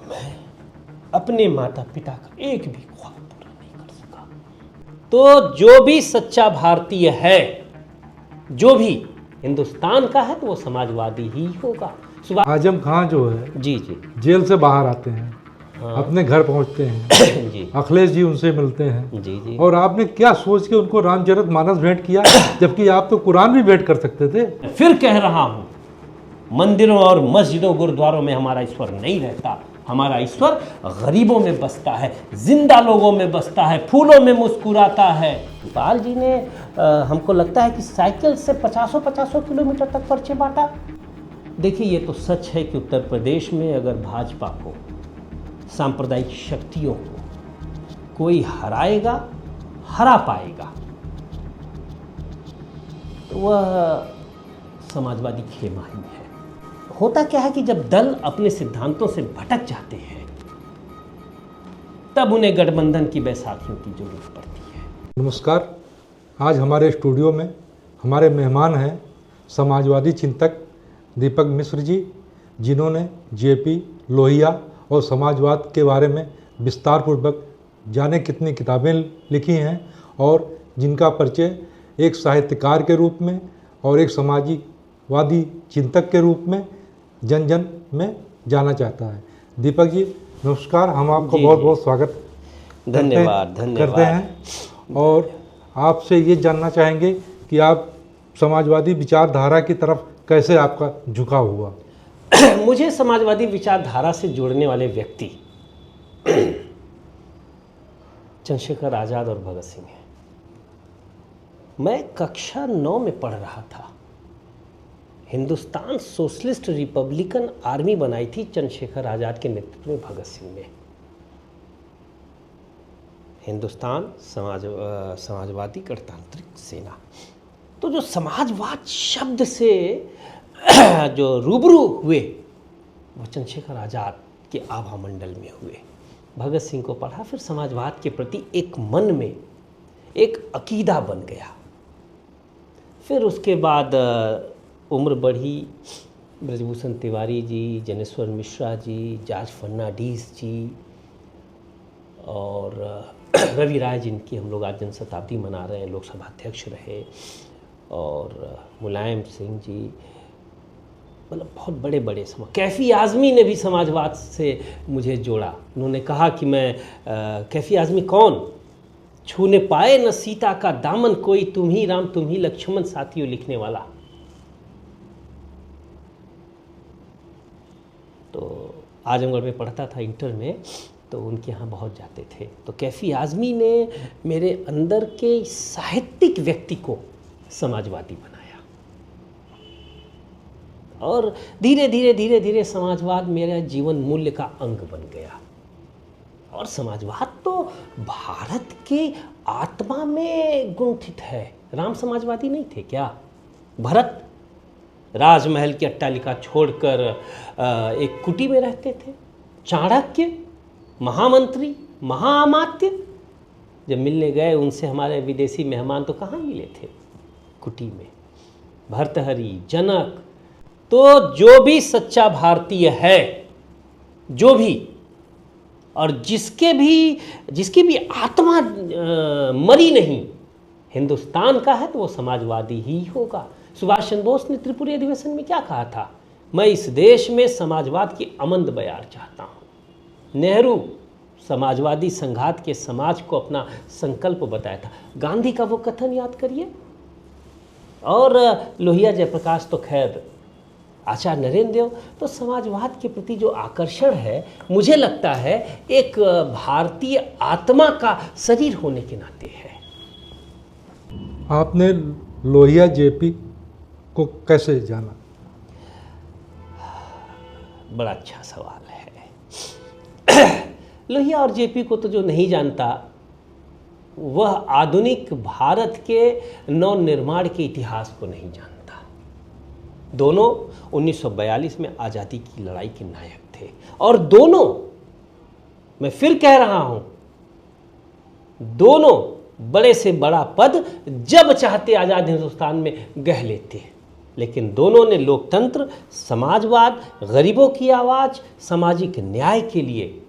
मैं अपने माता पिता का एक भी ख्वाब पूरा नहीं कर सका, तो जो भी सच्चा भारतीय है, जो भी हिंदुस्तान का है, तो वो समाजवादी ही होगा। आजम खां जो है जी जी जेल से बाहर आते हैं, हाँ। अपने घर पहुंचते हैं, जी अखिलेश जी उनसे मिलते हैं, जी जी और आपने क्या सोच के उनको रामचरितमानस भेंट किया, जबकि आप तो कुरान भी भेंट कर सकते थे। फिर कह रहा हूं, मंदिरों और मस्जिदों गुरुद्वारों में हमारा ईश्वर नहीं रहता। हमारा ईश्वर गरीबों में बसता है, जिंदा लोगों में बसता है, फूलों में मुस्कुराता है। पाल जी ने हमको लगता है कि साइकिल से 50-50 किलोमीटर तक पर्चे बांटा। देखिए, ये तो सच है कि उत्तर प्रदेश में अगर भाजपा को, सांप्रदायिक शक्तियों को कोई हराएगा, हरा पाएगा, तो वह समाजवादी खेमा ही है। होता क्या है कि जब दल अपने सिद्धांतों से भटक जाते हैं, तब उन्हें गठबंधन की बैसाखियों की जरूरत पड़ती है। नमस्कार, आज हमारे स्टूडियो में हमारे मेहमान हैं समाजवादी चिंतक दीपक मिश्र जी, जिन्होंने जेपी, लोहिया और समाजवाद के बारे में विस्तारपूर्वक जाने कितनी किताबें लिखी हैं, और जिनका परिचय एक साहित्यकार के रूप में और एक समाजवादी चिंतक के रूप में जन जन में जाना चाहता है। दीपक जी नमस्कार, हम आपको बहुत बहुत स्वागत धन्यवाद करते हैं, और आपसे ये जानना चाहेंगे कि आप समाजवादी विचारधारा की तरफ कैसे आपका झुकाव हुआ। मुझे समाजवादी विचारधारा से जोड़ने वाले व्यक्ति चंद्रशेखर आज़ाद और भगत सिंह हैं। मैं कक्षा 9 में पढ़ रहा था। हिंदुस्तान सोशलिस्ट रिपब्लिकन आर्मी बनाई थी चंद्रशेखर आज़ाद के नेतृत्व में भगत सिंह ने। हिंदुस्तान समाजवादी गणतांत्रिक सेना। तो जो समाजवाद शब्द से जो रूबरू हुए, वो चंद्रशेखर आज़ाद के आभा मंडल में हुए। भगत सिंह को पढ़ा, फिर समाजवाद के प्रति एक मन में एक अकीदा बन गया। फिर उसके बाद उम्र बढ़ी, ब्रजभूषण तिवारी जी, जनेश्वर मिश्रा जी, जॉर्ज फर्नांडीज जी और रवि राय, जिनकी हम लोग आज जन शताब्दी मना रहे हैं, लोकसभा अध्यक्ष रहे, और मुलायम सिंह जी, मतलब बहुत बड़े बड़े कैफ़ी आज़मी ने भी समाजवाद से मुझे जोड़ा। उन्होंने कहा कि मैं कैफ़ी आज़मी कौन, छूने पाए न सीता का दामन कोई, तुम ही राम तुम ही लक्ष्मण साथियों लिखने वाला। तो आजमगढ़ में पढ़ता था इंटर में, तो उनके यहाँ बहुत जाते थे। तो कैफ़ी आज़मी ने मेरे अंदर के साहित्यिक व्यक्ति को समाजवादी बनाया, और धीरे धीरे धीरे धीरे समाजवाद मेरा जीवन मूल्य का अंग बन गया। और समाजवाद तो भारत के आत्मा में गुंठित है। राम समाजवादी नहीं थे क्या? भरत राजमहल की अट्टालिका छोड़कर एक कुटी में रहते थे। चाणक्य महामंत्री, महाअमात्य, जब मिलने गए उनसे हमारे विदेशी मेहमान, तो कहाँ मिले थे? कुटी में। भर्तृहरि, जनक। तो जो भी सच्चा भारतीय है, जो भी, और जिसकी भी आत्मा मरी नहीं, हिंदुस्तान का है, तो वो समाजवादी ही होगा। सुभाष चंद्र बोस ने त्रिपुरी अधिवेशन में क्या कहा था? मैं इस देश में समाजवाद की अमंद बयार चाहता हूँ। नेहरू समाजवादी संघात के समाज को अपना संकल्प बताया था। गांधी का वो कथन याद करिए। और लोहिया जयप्रकाश तो खैर, आचार्य नरेंद्र देव। तो समाजवाद के प्रति जो आकर्षण है, मुझे लगता है एक भारतीय आत्मा का शरीर होने के नाते है। आपने लोहिया जेपी को कैसे जाना? बड़ा अच्छा सवाल है। लोहिया और जेपी को तो जो नहीं जानता, वह आधुनिक भारत के नव निर्माण के इतिहास को नहीं जानता। दोनों 1942 में आज़ादी की लड़ाई के नायक थे, और दोनों, मैं फिर कह रहा हूं, दोनों बड़े से बड़ा पद जब चाहते आज़ाद हिंदुस्तान में गह लेते। लेकिन दोनों ने लोकतंत्र, समाजवाद, गरीबों की आवाज़, सामाजिक न्याय के लिए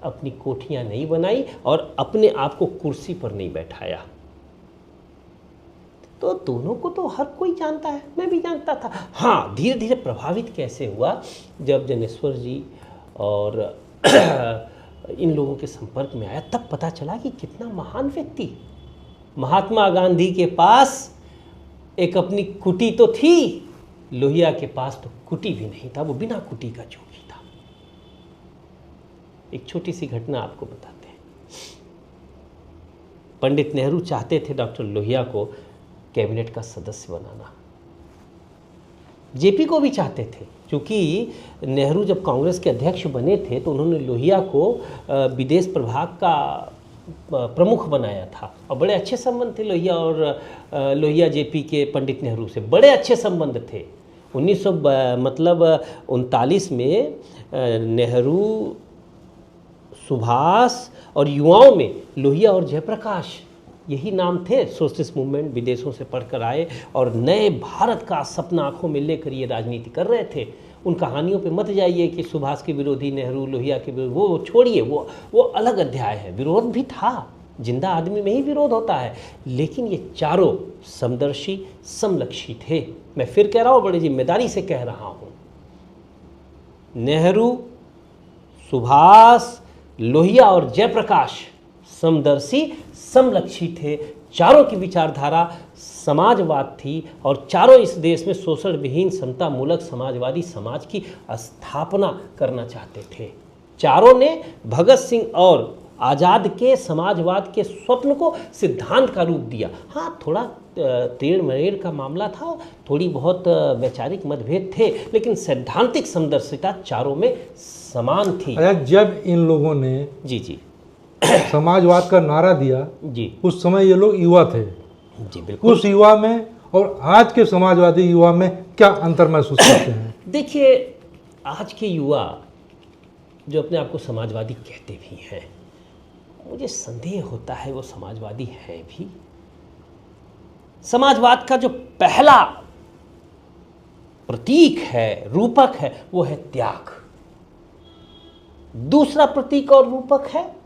अपनी कोठियाँ नहीं बनाई और अपने आप को कुर्सी पर नहीं बैठाया। तो दोनों को तो हर कोई जानता है, मैं भी जानता था। हाँ, धीरे धीरे प्रभावित कैसे हुआ, जब जनेश्वर जी और इन लोगों के संपर्क में आया, तब पता चला कि कितना महान व्यक्ति। महात्मा गांधी के पास एक अपनी कुटी तो थी, लोहिया के पास तो कुटी भी नहीं था, वो बिना कुटी का जोगी था। एक छोटी सी घटना आपको बताते हैं। पंडित नेहरू चाहते थे डॉक्टर लोहिया को कैबिनेट का सदस्य बनाना। जेपी को भी चाहते थे, क्योंकि नेहरू जब कांग्रेस के अध्यक्ष बने थे तो उन्होंने लोहिया को विदेश प्रभाग का प्रमुख बनाया था और बड़े अच्छे संबंध थे लोहिया जेपी के पंडित नेहरू से बड़े अच्छे संबंध थे। 1939 में नेहरू, सुभाष और युवाओं में लोहिया और जयप्रकाश यही नाम थे। सोशलिस्ट मूवमेंट विदेशों से पढ़कर आए और नए भारत का सपना आंखों में लेकर ये राजनीति कर रहे थे। उन कहानियों पे मत जाइए कि सुभाष के विरोधी नेहरू, लोहिया के विरोधी, वो छोड़िए, वो अलग अध्याय है। विरोध भी था, जिंदा आदमी में ही विरोध होता है, लेकिन ये चारों समदर्शी, समलक्षी थे। मैं फिर कह रहा हूँ, बड़ी जिम्मेदारी से कह रहा हूँ, नेहरू, सुभाष, लोहिया और जयप्रकाश समदर्शी, समलक्षी थे। चारों की विचारधारा समाजवाद थी और चारों इस देश में शोषण विहीन, समता मूलक समाजवादी समाज की स्थापना करना चाहते थे। चारों ने भगत सिंह और आज़ाद के समाजवाद के स्वप्न को सिद्धांत का रूप दिया। हाँ, थोड़ा टेढ़ मेढ़ का मामला था, थोड़ी बहुत वैचारिक मतभेद थे, लेकिन सैद्धांतिक समदर्शिता चारों में समान थी। जब इन लोगों ने जी समाजवाद का नारा दिया जी, उस समय ये लोग युवा थे जी बिल्कुल। उस युवा में और आज के समाजवादी युवा में क्या अंतर महसूस करते हैं? देखिए, आज के युवा जो अपने आप को समाजवादी कहते भी हैं, मुझे संदेह होता है वो समाजवादी है भी। समाजवाद का जो पहला प्रतीक है, रूपक है, वो है त्याग। दूसरा प्रतीक और रूपक है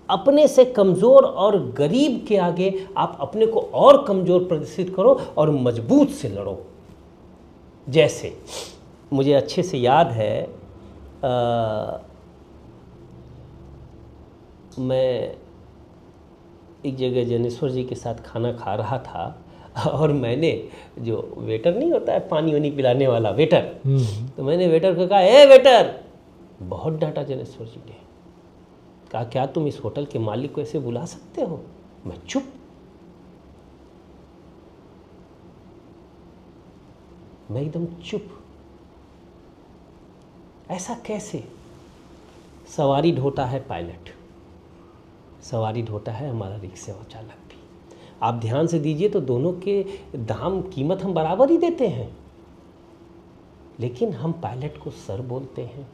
अपने से कमजोर और गरीब के आगे आप अपने को और कमजोर प्रदर्शित करो और मजबूत से लड़ो। जैसे मुझे अच्छे से याद है, मैं एक जगह जनेश्वर जी के साथ खाना खा रहा था और मैंने, जो वेटर नहीं होता है पानी वानी पिलाने वाला वेटर, तो मैंने वेटर को कहा, ए वेटर। बहुत डांटा जनेश्वर जी ने, कहा क्या तुम इस होटल के मालिक को ऐसे बुला सकते हो? मैं चुप। मैं एकदम चुप। ऐसा कैसे? सवारी ढोता है पायलट, सवारी ढोता है हमारा रिक्शा चालक भी। आप ध्यान से दीजिए तो दोनों के दाम, कीमत हम बराबर ही देते हैं, लेकिन हम पायलट को सर बोलते हैं।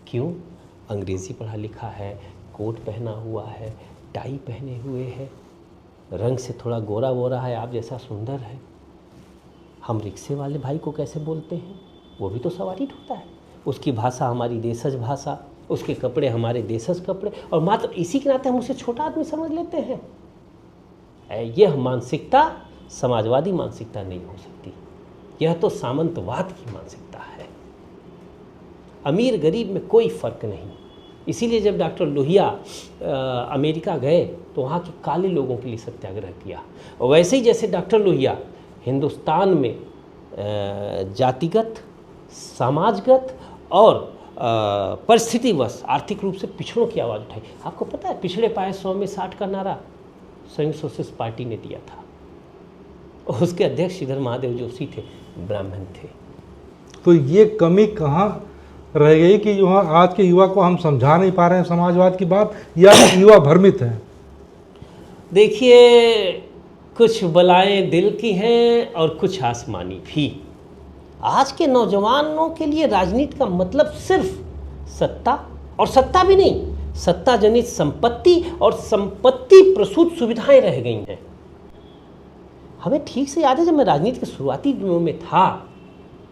क्यों? अंग्रेज़ी पढ़ा लिखा है, कोट पहना हुआ है, टाई पहने हुए है, रंग से थोड़ा गोरा वोरा है, आप जैसा सुंदर है। हम रिक्शे वाले भाई को कैसे बोलते हैं? वो भी तो सवारी ढोता है, उसकी भाषा हमारी देशज भाषा, उसके कपड़े हमारे देशज कपड़े, और मात्र इसी के नाते हम उसे छोटा आदमी समझ लेते हैं। यह मानसिकता समाजवादी मानसिकता नहीं हो सकती, यह तो सामंतवाद की मानसिकता है। अमीर गरीब में कोई फ़र्क नहीं। इसीलिए जब डॉक्टर लोहिया अमेरिका गए तो वहाँ के काले लोगों के लिए सत्याग्रह किया, और वैसे ही जैसे डॉक्टर लोहिया हिंदुस्तान में जातिगत, समाजगत और परिस्थितिवश आर्थिक रूप से पिछड़ों की आवाज़ उठाई। आपको पता है, पिछड़े पाए 100 में 60 का नारा संयुक्त सोशलिस्ट पार्टी ने दिया था, और उसके अध्यक्ष श्रीधर महादेव जोशी थे, ब्राह्मण थे। तो ये कमी कहाँ रह गई कि जो आज के युवा को हम समझा नहीं पा रहे हैं समाजवाद की बात, या युवा भ्रमित हैं? देखिए, कुछ बलाएं दिल की हैं और कुछ आसमानी भी। आज के नौजवानों के लिए राजनीति का मतलब सिर्फ सत्ता, और सत्ता भी नहीं, सत्ता जनित संपत्ति और संपत्ति प्रसूत सुविधाएं रह गई हैं। हमें ठीक से याद है, जब मैं राजनीति के शुरुआती दिनों में था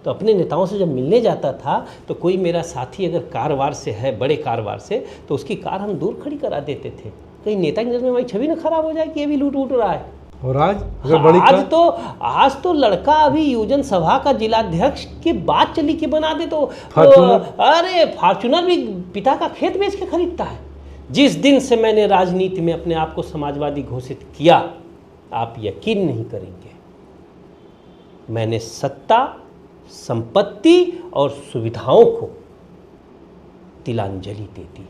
तो अपने नेताओं से जब मिलने जाता था तो कोई मेरा साथी अगर कारोबार से है, बड़े कारोबार से, तो उसकी कार हम दूर खड़ी करा देते थे, कहीं नेता की नज़र में हमारी छवि न खराब हो जाए कि ये भी लूट वूट रहा है। और आज अगर बड़ी आज तो लड़का अभी युवजन सभा का जिलाध्यक्ष की बात चली कि बना दे तो अरे फॉर्च्यूनर भी पिता का खेत बेच के खरीदता है। जिस दिन से मैंने राजनीति में अपने आप को समाजवादी घोषित किया, आप यकीन नहीं करेंगे, मैंने सत्ता, संपत्ति और सुविधाओं को तिलांजलि दे दी।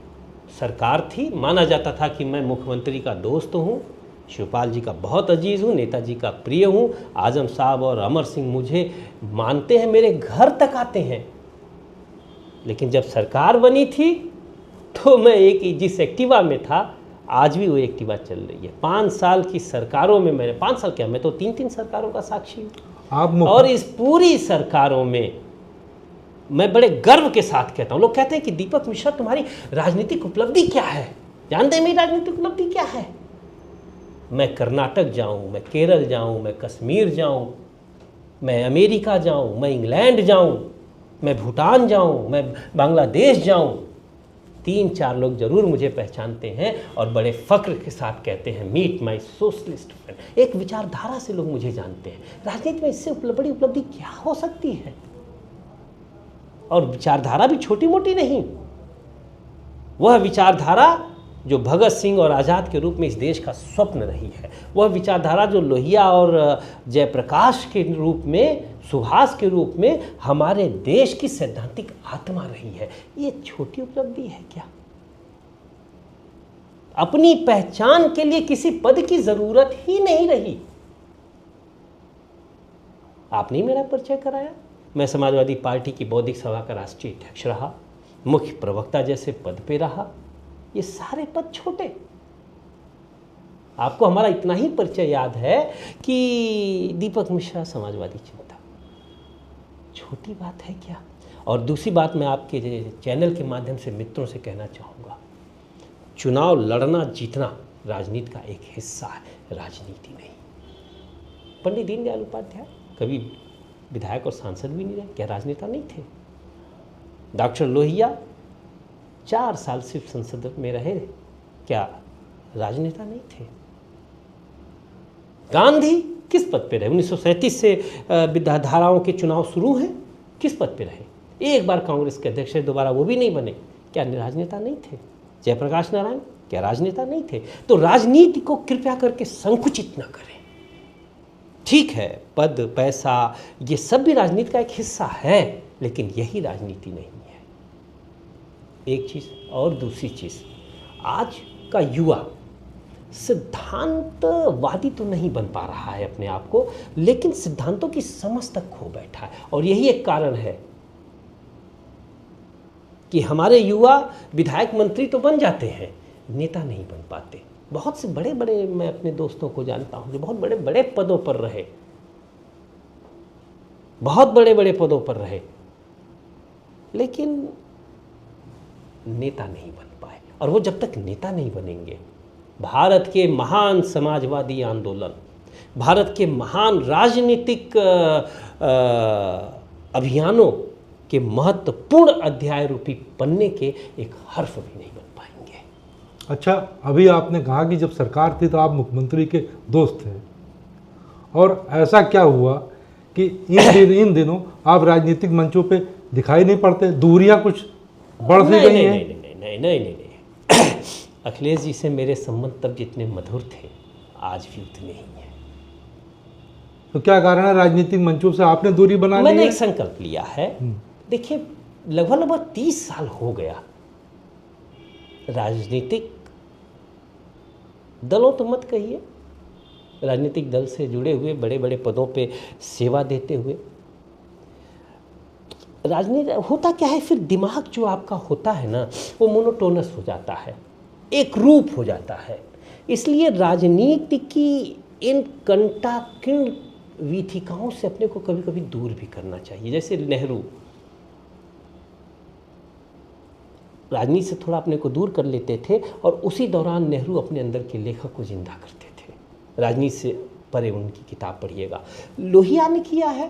सरकार थी, माना जाता था कि मैं मुख्यमंत्री का दोस्त हूँ, शिवपाल जी का बहुत अजीज हूँ, नेताजी का प्रिय हूँ, आजम साहब और अमर सिंह मुझे मानते हैं, मेरे घर तक आते हैं। लेकिन जब सरकार बनी थी तो मैं एक जिस एक्टिवा में था, आज भी वो एक्टिवा चल रही है। 5 साल की सरकारों में मैंने, 5 साल क्या, मैं तो 3 सरकारों का साक्षी हूँ। और इस पूरी सरकारों में मैं बड़े गर्व के साथ कहता हूँ, लोग कहते हैं कि दीपक मिश्रा तुम्हारी राजनीतिक उपलब्धि क्या है, जानते हैं मेरी राजनीतिक उपलब्धि क्या है? मैं कर्नाटक जाऊं, मैं केरल जाऊं, मैं कश्मीर जाऊं, मैं अमेरिका जाऊं, मैं इंग्लैंड जाऊं, मैं भूटान जाऊं, मैं बांग्लादेश जाऊं, 3-4 लोग जरूर मुझे पहचानते हैं और बड़े फख्र के साथ कहते हैं मीट माई सोशलिस्ट फ्रेंड। एक विचारधारा से लोग मुझे जानते हैं। राजनीति में इससे बड़ी उपलब्धि क्या हो सकती है? और विचारधारा भी छोटी मोटी नहीं, वह विचारधारा जो भगत सिंह और आज़ाद के रूप में इस देश का स्वप्न रही है, वह विचारधारा जो लोहिया और जयप्रकाश के रूप में, सुभाष के रूप में हमारे देश की सैद्धांतिक आत्मा रही है, ये छोटी उपलब्धि है क्या? अपनी पहचान के लिए किसी पद की जरूरत ही नहीं रही। आपने मेरा परिचय कराया, मैं समाजवादी पार्टी की बौद्धिक सभा का राष्ट्रीय अध्यक्ष रहा, मुख्य प्रवक्ता जैसे पद पे रहा, ये सारे पद छोटे। आपको हमारा इतना ही परिचय याद है कि दीपक मिश्रा समाजवादी चिंतक, छोटी बात है क्या? और दूसरी बात मैं आपके चैनल के माध्यम से मित्रों से कहना चाहूँगा, चुनाव लड़ना जीतना राजनीति का एक हिस्सा है, राजनीति नहीं। पंडित दीनदयाल उपाध्याय कभी विधायक और सांसद भी नहीं रहे, क्या राजनेता नहीं थे? डॉक्टर लोहिया 4 साल सिर्फ संसद में रहे, क्या राजनेता नहीं थे? गांधी किस पद पे रहे? 1937 से विधाधाराओं के चुनाव शुरू हैं, किस पद पे रहे? एक बार कांग्रेस के अध्यक्ष, दोबारा वो भी नहीं बने, क्या राजनेता नहीं थे? जयप्रकाश नारायण क्या राजनेता नहीं थे? तो राजनीति को कृपया करके संकुचित न करें। ठीक है, पद, पैसा, ये सब भी राजनीति का एक हिस्सा है, लेकिन यही राजनीति नहीं है। एक चीज़ और दूसरी चीज़, आज का युवा सिद्धांतवादी तो नहीं बन पा रहा है अपने आप को, लेकिन सिद्धांतों की समझ तक खो बैठा है। और यही एक कारण है कि हमारे युवा विधायक मंत्री तो बन जाते हैं, नेता नहीं बन पाते। बहुत से बड़े बड़े मैं अपने दोस्तों को जानता हूं जो बहुत बड़े बड़े पदों पर रहे, बहुत बड़े बड़े पदों पर रहे, लेकिन नेता नहीं बन पाए। और वो जब तक नेता नहीं बनेंगे, भारत के महान समाजवादी आंदोलन, भारत के महान राजनीतिक अभियानों के महत्वपूर्ण अध्याय रूपी पन्ने के एक हर्फ भी नहीं बन पाएंगे। अच्छा, अभी आपने कहा कि जब सरकार थी तो आप मुख्यमंत्री के दोस्त थे, और ऐसा क्या हुआ कि इन दिनों आप राजनीतिक मंचों पे दिखाई नहीं पड़ते? दूरियां कुछ बढ़ सी गई हैं? नहीं। अखिलेश जी से मेरे संबंध तब जितने मधुर थे, आज भी उतने ही हैं। तो क्या कारण है राजनीतिक मंचों से आपने दूरी बना ली? मैंने एक संकल्प लिया है। देखिए, लगभग 30 साल हो गया राजनीतिक दलों तो मत कहिए, राजनीतिक दल से जुड़े हुए, बड़े बड़े पदों पे सेवा देते हुए। राजनीति होता क्या है, फिर दिमाग जो आपका होता है ना, वो मोनोटोनस हो जाता है, एक रूप हो जाता है। इसलिए राजनीति की इन कंटाकीर्ण वीथिकाओं से अपने को कभी कभी दूर भी करना चाहिए। जैसे नेहरू राजनीति से थोड़ा अपने को दूर कर लेते थे, और उसी दौरान नेहरू अपने अंदर के लेखक को जिंदा करते थे। राजनीति से पढ़े, उनकी किताब पढ़िएगा। लोहिया ने किया है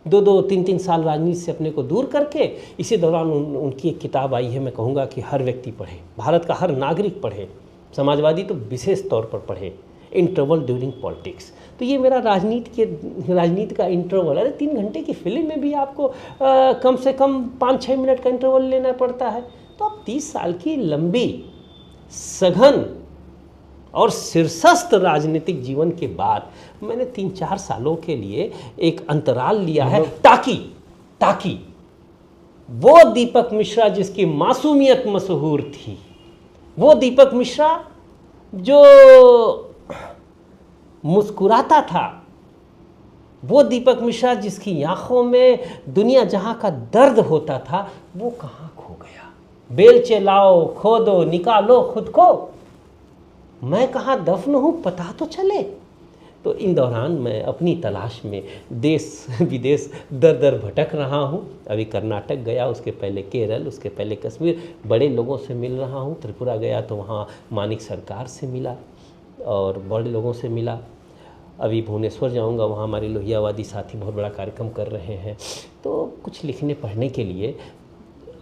2-2, 3-3 साल राजनीति से अपने को दूर करके। इसी दौरान उनकी एक किताब आई है, मैं कहूँगा कि हर व्यक्ति पढ़े, भारत का हर नागरिक पढ़े, समाजवादी तो विशेष तौर पर पढ़े, इंटरवल ड्यूरिंग पॉलिटिक्स। तो ये मेरा राजनीति का इंटरवल। अरे 3 घंटे की फिल्म में भी आपको कम से कम 5-6 मिनट का इंटरवल लेना पड़ता है। तो अब 30 साल की लंबी सघन और शीर्षस्थ राजनीतिक जीवन के बाद मैंने 3-4 सालों के लिए एक अंतराल लिया है, ताकि वो दीपक मिश्रा जिसकी मासूमियत मशहूर थी, वो दीपक मिश्रा जो मुस्कुराता था, वो दीपक मिश्रा जिसकी आंखों में दुनिया जहां का दर्द होता था, वो कहाँ खो गया। बेलचे लाओ, खोदो, निकालो खुद को, मैं कहाँ दफन हूँ पता तो चले। तो इन दौरान मैं अपनी तलाश में देश विदेश दर दर भटक रहा हूँ। अभी कर्नाटक गया, उसके पहले केरल, उसके पहले कश्मीर, बड़े लोगों से मिल रहा हूँ। त्रिपुरा गया तो वहाँ मानिक सरकार से मिला और बड़े लोगों से मिला। अभी भुवनेश्वर जाऊंगा, वहाँ हमारे लोहियावादी साथी बहुत बड़ा कार्यक्रम कर रहे हैं। तो कुछ लिखने पढ़ने के लिए,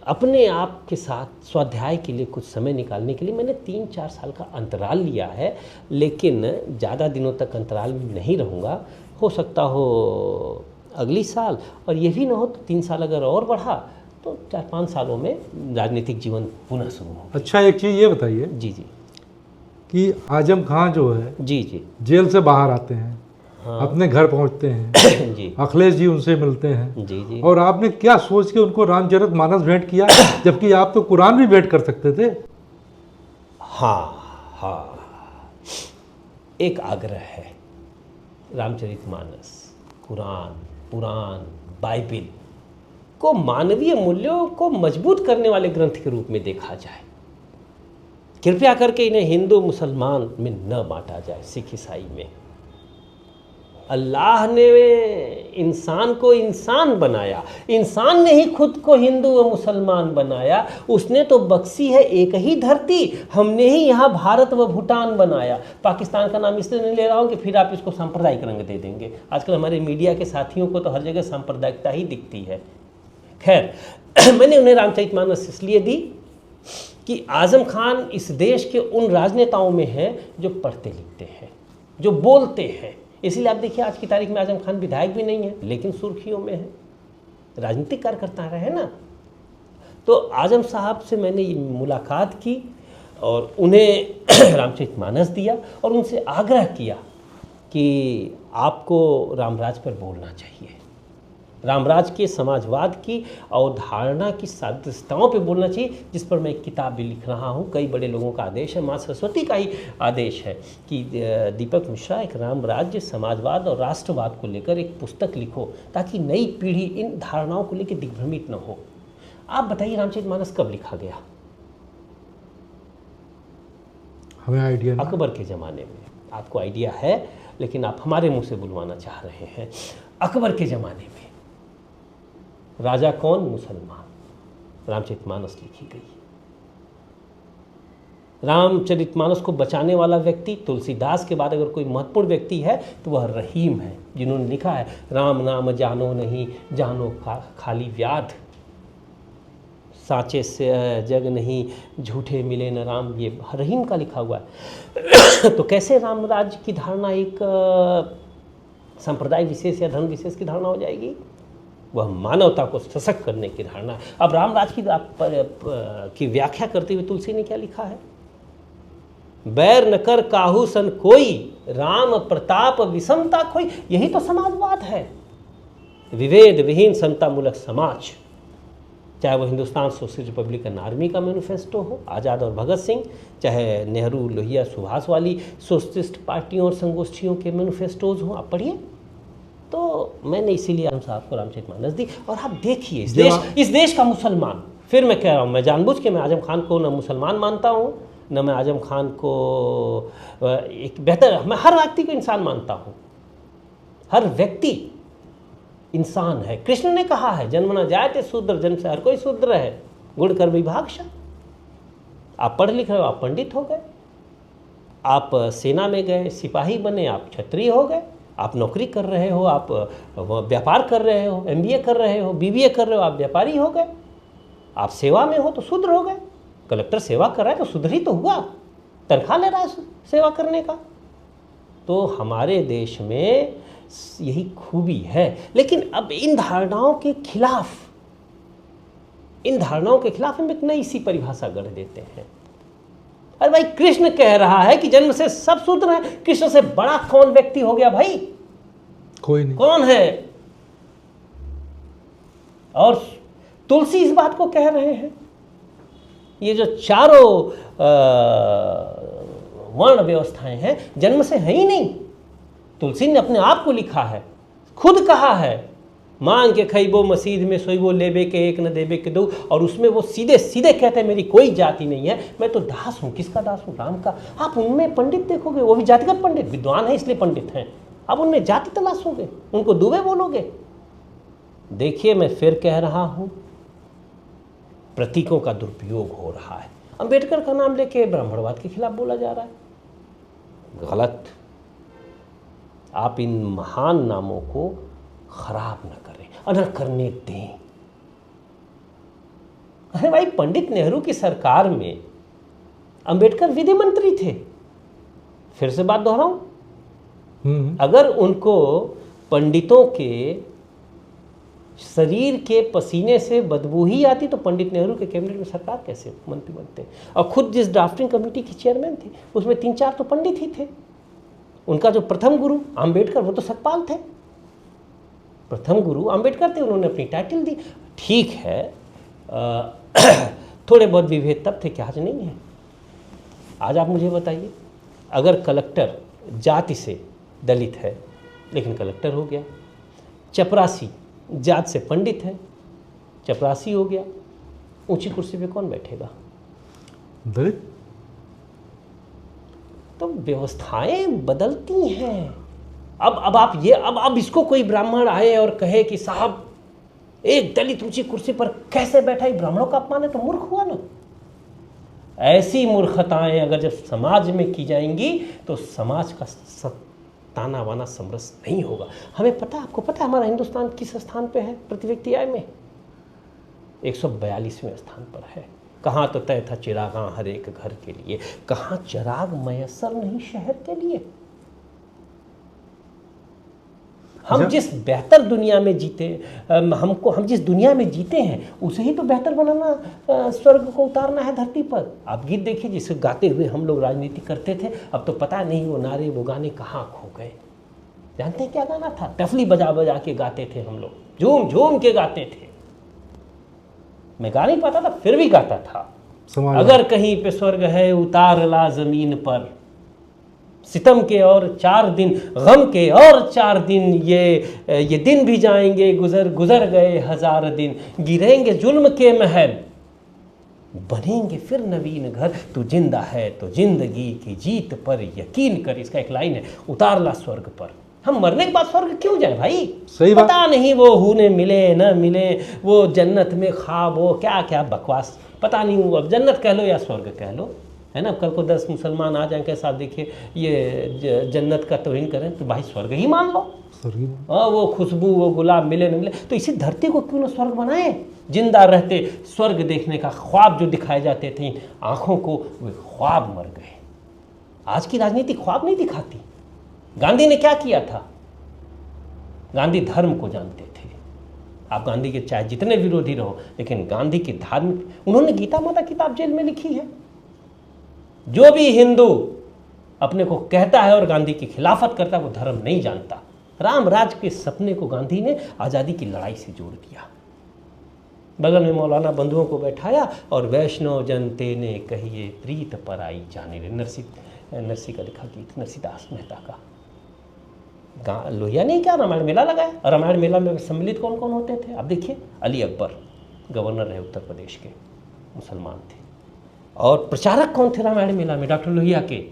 अपने आप के साथ स्वाध्याय के लिए कुछ समय निकालने के लिए मैंने 3-4 साल का अंतराल लिया है। लेकिन ज़्यादा दिनों तक अंतराल में नहीं रहूँगा, हो सकता हो अगली साल, और ये भी ना हो तो 3 साल अगर और बढ़ा तो 4-5 सालों में राजनीतिक जीवन पुनः शुरू हो। अच्छा, एक चीज़ ये बताइए जी जी कि आजम खान जो है जी जी जेल से बाहर आते हैं, हाँ अपने घर पहुंचते हैं, जी अखिलेश जी उनसे मिलते हैं, जी जी और आपने क्या सोच के उनको रामचरितमानस भेंट किया, जबकि आप तो कुरान भी भेंट कर सकते थे। हाँ, एक आग्रह है, रामचरितमानस, कुरान, पुराण, बाइबिल को मानवीय मूल्यों को मजबूत करने वाले ग्रंथ के रूप में देखा जाए। कृपया करके इन्हें हिंदू मुसलमान में न बांटा जाए, सिख ईसाई में। अल्लाह ने इंसान को इंसान बनाया, इंसान ने ही खुद को हिंदू व मुसलमान बनाया। उसने तो बख्शी है एक ही धरती, हमने ही यहाँ भारत व भूटान बनाया। पाकिस्तान का नाम इसलिए नहीं ले रहा हूँ कि फिर आप इसको सांप्रदायिक रंग दे देंगे। आजकल हमारे मीडिया के साथियों को तो हर जगह सांप्रदायिकता ही दिखती है। खैर, मैंने उन्हें रामचरितमानस इसलिए दी कि आजम खान इस देश के उन राजनेताओं में हैं जो पढ़ते लिखते हैं, जो बोलते हैं। इसीलिए आप देखिए आज की तारीख में आजम खान विधायक भी नहीं है, लेकिन सुर्खियों में है, राजनीतिक कार्यकर्ता रहे ना। तो आजम साहब से मैंने ये मुलाकात की और उन्हें रामचरितमानस दिया और उनसे आग्रह किया कि आपको रामराज पर बोलना चाहिए, रामराज के समाजवाद की अवधारणा की सादृश्यताओं पे बोलना चाहिए, जिस पर मैं एक किताब भी लिख रहा हूँ। कई बड़े लोगों का आदेश है, माँ सरस्वती का ही आदेश है कि दीपक मिश्रा एक रामराज्य, समाजवाद और राष्ट्रवाद को लेकर एक पुस्तक लिखो, ताकि नई पीढ़ी इन धारणाओं को लेकर दिग्भ्रमित न हो। आप बताइए रामचरितमानस कब लिखा गया? हमें आइडिया नहीं। अकबर के ज़माने में। आपको आइडिया है, लेकिन आप हमारे मुँह से बुलवाना चाह रहे हैं। अकबर के ज़माने में राजा कौन? मुसलमान। रामचरितमानस लिखी गई। रामचरितमानस को बचाने वाला व्यक्ति, तुलसीदास के बाद अगर कोई महत्वपूर्ण व्यक्ति है तो वह रहीम है, जिन्होंने लिखा है राम नाम जानो नहीं, जानो खाली व्याध, साँचे से जग नहीं, झूठे मिले न राम। ये रहीम का लिखा हुआ है। तो कैसे रामराज्य की धारणा एक संप्रदाय विशेष या धर्म विशेष की धारणा हो जाएगी? वह मानवता को सशक्त करने की धारणा है। अब रामराज की व्याख्या करते हुए तुलसी ने क्या लिखा है? बैर न कर काहू सन कोई, राम प्रताप विषमता खोई। यही तो समाजवाद है, विभेद विहीन समता मूलक समाज। चाहे वो हिंदुस्तान सोशलिस्ट रिपब्लिकन आर्मी का मैनिफेस्टो हो, आज़ाद और भगत सिंह, चाहे नेहरू, लोहिया, सुभाष वाली सोशलिस्ट पार्टियों और संगोष्ठियों के मैनिफेस्टोज हों, आप पढ़िए। तो मैंने इसीलिए आजम साहब को रामचरितमानस दी। और आप देखिए इस देश का मुसलमान, फिर मैं कह रहा हूँ, मैं जानबूझ के मैं आजम खान को न मुसलमान मानता हूँ, न मैं आजम खान को एक बेहतर, मैं हर व्यक्ति को इंसान मानता हूँ। हर व्यक्ति इंसान है। कृष्ण ने कहा है जन्म न जायते शूद्र, जन्म से हर कोई शूद्र है, गुण कर्म विभागशः। आप पढ़ लिख रहे हो, आप पंडित हो गए, आप सेना में गए, सिपाही बने, आप क्षत्रिय हो गए, आप नौकरी कर रहे हो, आप व्यापार कर रहे हो, MBA कर रहे हो, BBA कर रहे हो, आप व्यापारी हो गए, आप सेवा में हो तो शूद्र हो गए। कलेक्टर सेवा कर रहा है तो शूद्र ही तो हुआ, तनख्वाह ले रहा है सेवा करने का। तो हमारे देश में यही खूबी है। लेकिन अब इन धारणाओं के खिलाफ हम एक नई सी परिभाषा गढ़ देते हैं। अरे भाई, कृष्ण कह रहा है कि जन्म से सब शूद्र हैं। कृष्ण से बड़ा कौन व्यक्ति हो गया भाई? कोई नहीं। कौन है? और तुलसी इस बात को कह रहे हैं। ये जो चारों वर्ण व्यवस्थाएं हैं, जन्म से है ही नहीं। तुलसी ने अपने आप को लिखा है, खुद कहा है, मांग के खइबो मसीद में सोइबो, लेबे के एक न देबे के दो। और उसमें वो सीधे सीधे कहते हैं मेरी कोई जाति नहीं है, मैं तो दास हूँ। किसका दास हूँ? राम का। आप उनमें पंडित देखोगे, वो भी जातिगत पंडित, विद्वान है इसलिए पंडित हैं। आप उनमें जाति तलाशोगे, उनको दुबे बोलोगे। देखिए, मैं फिर कह रहा हूँ, प्रतीकों का दुरुपयोग हो रहा है। अंबेडकर का नाम लेके ब्राह्मणवाद के खिलाफ बोला जा रहा है। गलत। आप इन महान नामों को खराब न करें और न करने दें। अरे भाई, पंडित नेहरू की सरकार में अंबेडकर विधि मंत्री थे। फिर से बात दोहराऊं, अगर उनको पंडितों के शरीर के पसीने से बदबू ही आती तो पंडित नेहरू के कैबिनेट में सरकार कैसे मंत्री बनते? और खुद जिस ड्राफ्टिंग कमेटी के चेयरमैन थे, उसमें 3-4 तो पंडित ही थे। उनका जो प्रथम गुरु अंबेडकर, वो तो सतपाल थे। प्रथम गुरु अंबेडकर थे, उन्होंने अपनी टाइटल दी। ठीक है, थोड़े बहुत विभेद तब थे कि आज नहीं है। आज आप मुझे बताइए, अगर कलेक्टर जाति से दलित है लेकिन कलेक्टर हो गया, चपरासी जात से पंडित है, चपरासी हो गया, ऊंची कुर्सी पे कौन बैठेगा? दलित। तो व्यवस्थाएं बदलती हैं। अब इसको कोई ब्राह्मण आए और कहे कि साहब एक दलित ऊंची कुर्सी पर कैसे बैठा, ब्राह्मणों का अपमान है, तो मूर्ख हुआ ना। ऐसी मूर्खताएं अगर जब समाज में की जाएंगी तो समाज का ताना बाना समरस नहीं होगा। हमें पता, आपको पता है हमारा हिंदुस्तान किस स्थान पे है प्रति व्यक्ति आय में? 142वें स्थान पर है। कहाँ तो तय था चिरागा हर एक घर के लिए, कहाँ चिराग मयसर नहीं शहर के लिए। हम जिस बेहतर दुनिया में जीते, हम जिस दुनिया में जीते हैं उसे ही तो बेहतर बनाना, स्वर्ग को उतारना है धरती पर। आप गीत देखिए जिसे गाते हुए हम लोग राजनीति करते थे, अब तो पता नहीं वो नारे वो गाने कहाँ खो गए। जानते हैं क्या गाना था? टफली बजा बजा के गाते थे हम लोग, झूम झूम के गाते थे। मैं गा नहीं पाता था, फिर भी गाता था। अगर कहीं पे स्वर्ग है उतार ला जमीन पर, सितम के और 4 दिन, गम के और 4 दिन, ये दिन भी जाएंगे गुजर गए 1000 दिन। गिरेंगे जुल्म के महल, बनेंगे फिर नवीन घर। तू जिंदा है तो जिंदगी की जीत पर यकीन कर। इसका एक लाइन है, उतार ला स्वर्ग पर। हम मरने के बाद स्वर्ग क्यों जाए भाई? सही बात। पता नहीं वो हूने मिले न मिले, वो जन्नत में ख्वाब हो, क्या क्या बकवास, पता नहीं। वो अब जन्नत कह लो या स्वर्ग कह लो, है ना। कल को 10 मुसलमान आ जाएं के साथ, देखिए ये जन्नत का तौहीन करें तो भाई स्वर्ग ही मान लो। हाँ, वो खुशबू वो गुलाब मिले न मिले, तो इसी धरती को क्यों ना स्वर्ग बनाए? जिंदा रहते स्वर्ग देखने का ख्वाब जो दिखाए जाते थे आँखों को, वे ख्वाब मर गए। आज की राजनीति ख्वाब नहीं दिखाती। गांधी ने क्या किया था? गांधी धर्म को जानते थे। आप गांधी के चाहे जितने विरोधी रहो, लेकिन गांधी की धार्मिक, उन्होंने गीता माता किताब जेल में लिखी है। जो भी हिंदू अपने को कहता है और गांधी की खिलाफत करता है वो धर्म नहीं जानता। राम राज के सपने को गांधी ने आज़ादी की लड़ाई से जोड़ दिया। बगल में मौलाना बंधुओं को बैठाया और वैष्णव जन तेने कहिए प्रीत पर आई जाने रे। नरसी का लिखा गीत, नरसीदास मेहता का। लोहिया ने क्या रामायण मेला लगाया? रामायण मेला में सम्मिलित कौन कौन होते थे? आप देखिए, अली अकबर गवर्नर रहे उत्तर प्रदेश के, मुसलमान थे। और प्रचारक कौन थे रामायण मेला में? डॉक्टर लोहिया के,